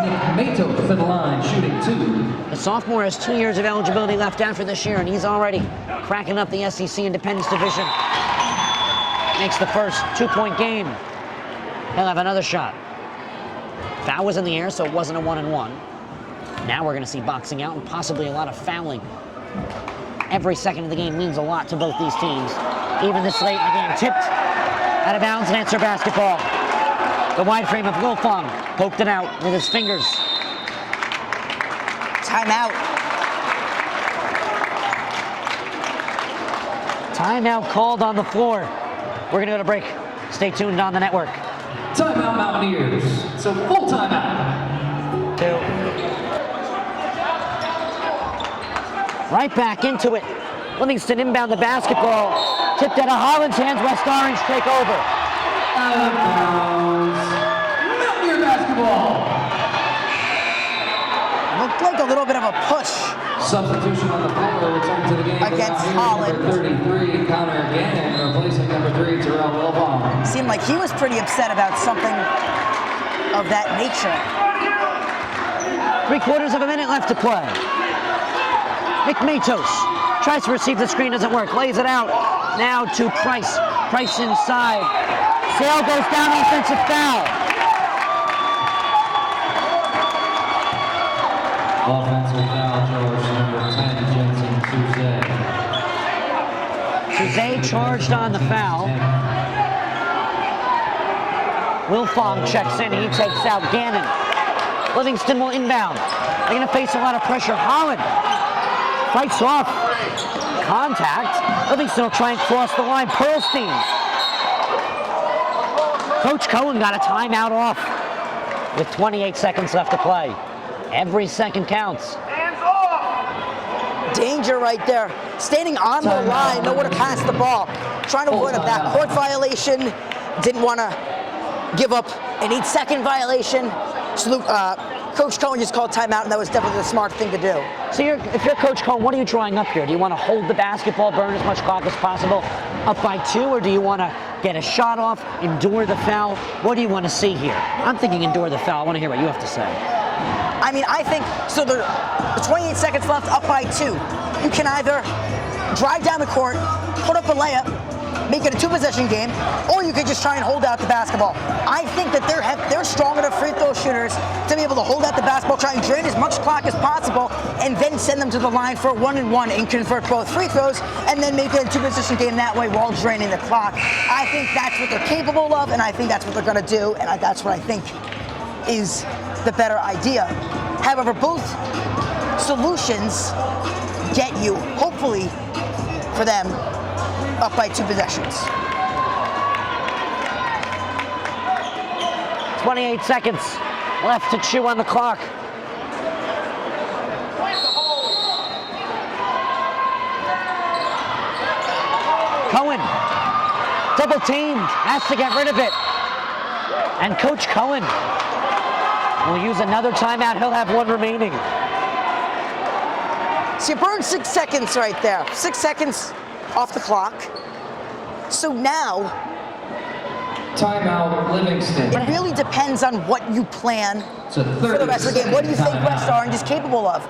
Nick Matos to the line, shooting 2. The sophomore has 2 years of eligibility left after this year, and he's already cracking up the SEC Independence Division. Makes the first 2-point game. He'll have another shot. Foul was in the air, so it wasn't a 1-and-1. Now we're going to see boxing out and possibly a lot of fouling. Every second of the game means a lot to both these teams. Even this late in the game, tipped out of bounds, Lancer basketball. The wide frame of Wilfong poked it out with his fingers. Timeout. Timeout called on the floor. We're going to go to break. Stay tuned on the network. Timeout Mountaineers. So full timeout. 2. Right back into it. Livingston inbound the basketball. Tipped out of Holland's hands. West Orange take over. Out of bounds. Mountaineer basketball. Looked like a little bit of a push. Substitution on the floor. Return to the game Against for Holland. Number 33, Connor Gannon, replacing number 3, Terrell Wilfong. Seemed like he was pretty upset about something of that nature. 3/4 of a minute left to play. Nick Matos tries to receive the screen, doesn't work, lays it out. Now to Price. Price inside. Sale goes down, offensive foul. Offensive foul charge number 10, Jensen Tuze. Tuze charged on the foul. Wilfong checks in, he takes out Gannon. Livingston will inbound. They're going to face a lot of pressure. Holland fights off contact. Livingston will try and cross the line. Pearlstein. Coach Cohen got a timeout off with 28 seconds left to play. Every second counts. Danger right there. Standing on the line, nowhere to pass the ball. Trying to avoid a backcourt violation. Didn't want to give up an 8-second violation. So Coach Cohen just called timeout, and that was definitely the smart thing to do. So if you're Coach Cohen, what are you drawing up here? Do you want to hold the basketball, burn as much clock as possible, up by 2, or do you want to get a shot off, endure the foul? What do you want to see here? I'm thinking endure the foul. I want to hear what you have to say. I mean, I think, so the 28 seconds left, up by 2. You can either drive down the court, put up a layup, make it a 2-possession game, or you could just try and hold out the basketball. I think that they're strong enough free throw shooters to be able to hold out the basketball, try and drain as much clock as possible, and then send them to the line for a 1-and-1 and convert both free throws, and then make it a 2-possession game that way while draining the clock. I think that's what they're capable of, and I think that's what they're going to do, and that's what I think is the better idea. However, both solutions get you, hopefully, for them, up by 2 possessions. 28 seconds left to chew on the clock. Cohen Double teamed, has to get rid of it. And Coach Cohen will use another timeout. He'll have one remaining. So you burned 6 seconds right there. 6 seconds off the clock. So now, Timeout, Livingston. it really depends on what you plan for the rest of the game. What do you think West Orange is capable of?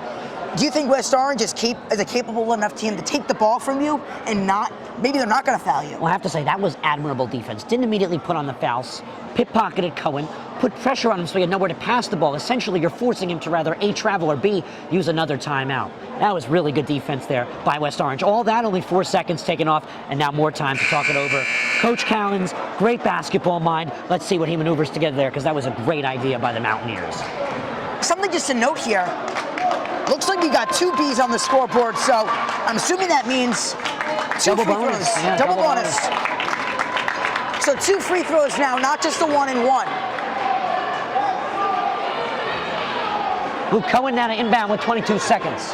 Do you think West Orange is a capable enough team to take the ball from you and maybe they're not going to foul you? Well, I have to say, that was admirable defense. Didn't immediately put on the fouls. Pit-pocketed Cohen, put pressure on him so he had nowhere to pass the ball. Essentially, you're forcing him to rather A, travel, or B, use another timeout. That was really good defense there by West Orange. All that, only 4 seconds taken off, and now more time to talk it over. Coach Cowens, great basketball mind. Let's see what he maneuvers together there, because that was a great idea by the Mountaineers. Something just to note here, looks like we got 2 Bs on the scoreboard, so I'm assuming that means 2 Double free bonus. throws. Yeah, double double bonus. So 2 free throws now, not just a 1 and 1. Luke Cohen now to inbound with 22 seconds.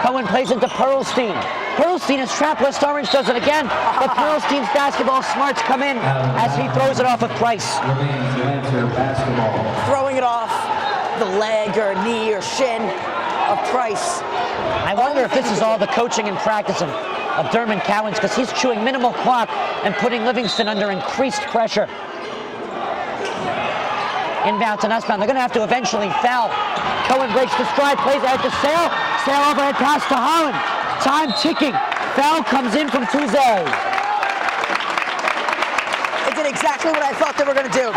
Cohen plays into Pearlstein. Pearlstein is trapped. West Orange does it again, but Pearlstein's basketball smarts come in as he throws it off of Price. Lancer basketball. Throwing it off the leg or knee or shin of Price. I wonder if this is all the coaching and practice of Dermot Cowens, because he's chewing minimal clock and putting Livingston under increased pressure. Inbound to Nussbaum. They're going to have to eventually foul. Cohen breaks the stride, plays out to Sale. Sale overhead pass to Holland. Time ticking. Foul comes in from Tuesday. It did exactly what I thought they were going to do.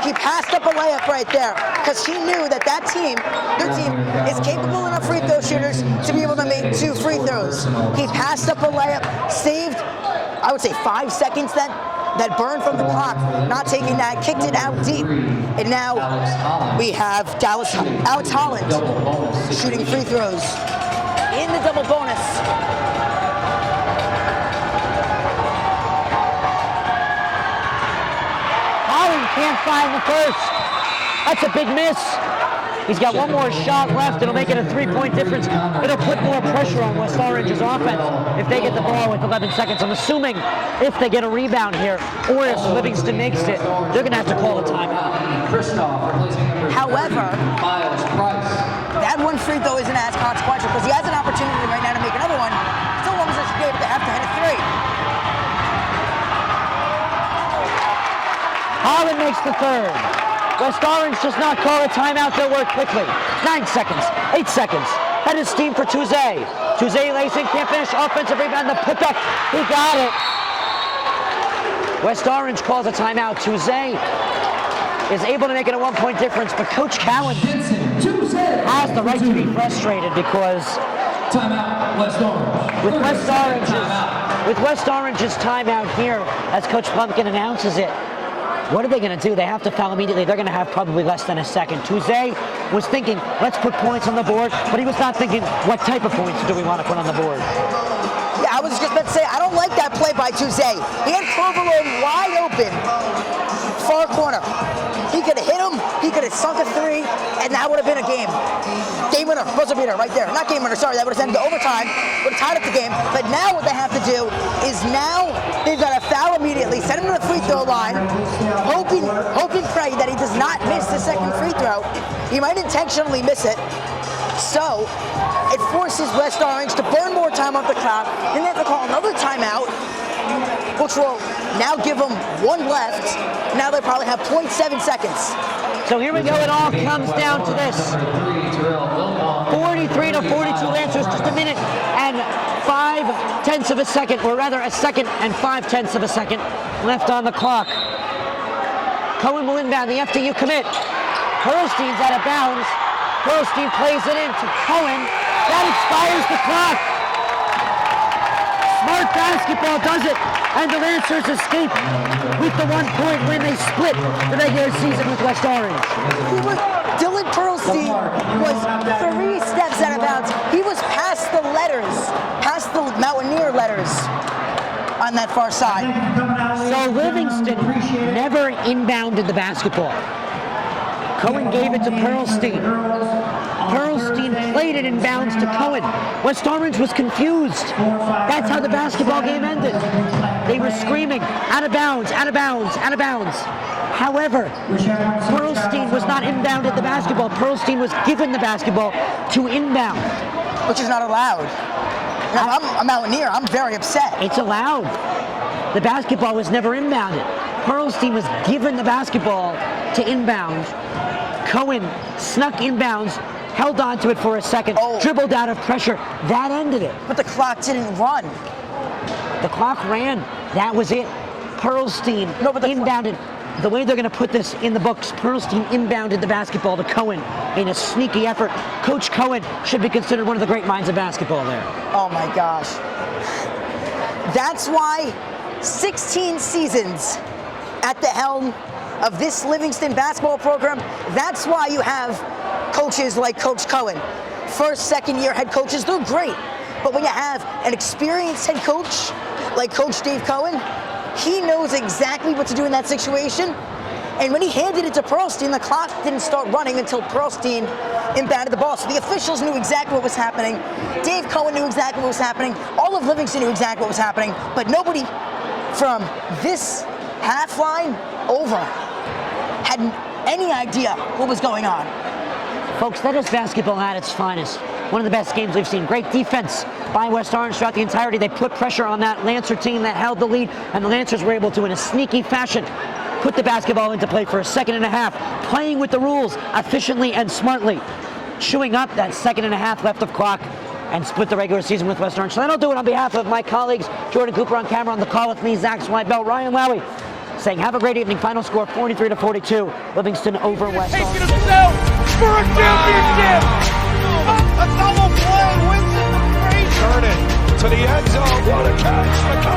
He passed up a layup right there because he knew that their team is capable enough free throw shooters to be able to make 2 free throws. He passed up a layup, saved, I would say 5 seconds that burned from the clock, not taking that, kicked it out deep. And now we have Alex Holland shooting free throws in the double bonus. Holland can't find the first. That's a big miss. He's got one more shot left. It'll make it a 3-point difference. It'll put more pressure on West Orange's offense if they get the ball with 11 seconds. I'm assuming if they get a rebound here, or if Livingston makes it, they're going to have to call a timeout. However, that one free throw isn't as consequential because he has an opportunity right now to make another one. Still one position game, but they have to hit a 3. Holland makes the third. West Orange does not call a timeout. They'll work quickly. 9 seconds, 8 seconds. Head of steam for Tuesday. Tuesday lacing, can't finish. Offensive rebound, the putback. He got it. West Orange calls a timeout. Tuesday is able to make it a 1-point difference, but Coach Cowan has the right to be frustrated because Timeout, West Orange. with West Orange's timeout here, as Coach Plumpkin announces it, what are they going to do? They have to foul immediately. They're going to have probably less than a second. Tuesday was thinking, let's put points on the board, but he was not thinking, what type of points do we want to put on the board? Yeah, I was just about to say, I don't like that play by Tuesday. He had Provolone wide open, far corner. He could have hit him, he could have sunk a 3, and that would have been a game. Game winner, buzzer beater right there. Not game winner, sorry, that would have ended to overtime, would have tied up the game. But now what they have to do is now they've got to foul immediately, send him to the free throw line, hoping, pray that he does not miss the second free throw. He might intentionally miss it. So it forces West Orange to burn more time off the clock. Then they have to call another timeout, which will now give them 1 left. Now they probably have 0.7 seconds. So here we go. It all comes down to this. 43 to 42 Lancers, just a minute and 5/10 of a second, or rather a second and 5/10 of a second left on the clock. Cohen will inbound, the FDU commit. Pearlstein's out of bounds. Pearlstein plays it in to Cohen. That expires the clock. Smart basketball does it, and the Lancers escape with the 1-point win. They split the regular season with West Orange. Dylan Pearlstein was 3 steps out of bounds. He was past the letters, past the Mountaineer letters on that far side. So Livingston never inbounded the basketball. Cohen gave it to Pearlstein. Pearlstein Pearlstein played it inbounds to Cohen. West Orange was confused. That's how the basketball game ended. They were screaming, out of bounds, out of bounds, out of bounds. However, Pearlstein was not inbounded the basketball. Pearlstein was given the basketball to inbound. Which is not allowed. I'm a Mountaineer. I'm very upset. It's allowed. The basketball was never inbounded. Pearlstein was given the basketball to inbound. Cohen snuck inbounds, held on to it for a second, dribbled out of pressure. That ended it. But the clock didn't run. The clock ran. That was it. Pearlstein inbounded. The way they're going to put this in the books, Pearlstein inbounded the basketball to Cohen in a sneaky effort. Coach Cohen should be considered one of the great minds of basketball there. Oh my gosh. That's why 16 seasons at the helm of this Livingston basketball program, that's why you have coaches like Coach Cohen. First, second year head coaches, they're great. But when you have an experienced head coach like Coach Dave Cohen, he knows exactly what to do in that situation. And when he handed it to Pearlstein, the clock didn't start running until Pearlstein inbounded the ball. So the officials knew exactly what was happening. Dave Cohen knew exactly what was happening. All of Livingston knew exactly what was happening. But nobody from this half line over had any idea what was going on. Folks, that is basketball at its finest. One of the best games we've seen. Great defense by West Orange throughout the entirety. They put pressure on that Lancer team that held the lead, and the Lancers were able to, in a sneaky fashion, put the basketball into play for a second and a half, playing with the rules efficiently and smartly, chewing up that second and a half left of clock, and split the regular season with West Orange. So that'll do it on behalf of my colleagues, Jordan Cooper on camera on the call with me, Zach Swibel, Ryan Lowy, saying have a great evening. Final score 43-42, Livingston over West Orange. Taking himself for a championship! A double play, Winston from Frazier. Turn it to the end zone. What a catch.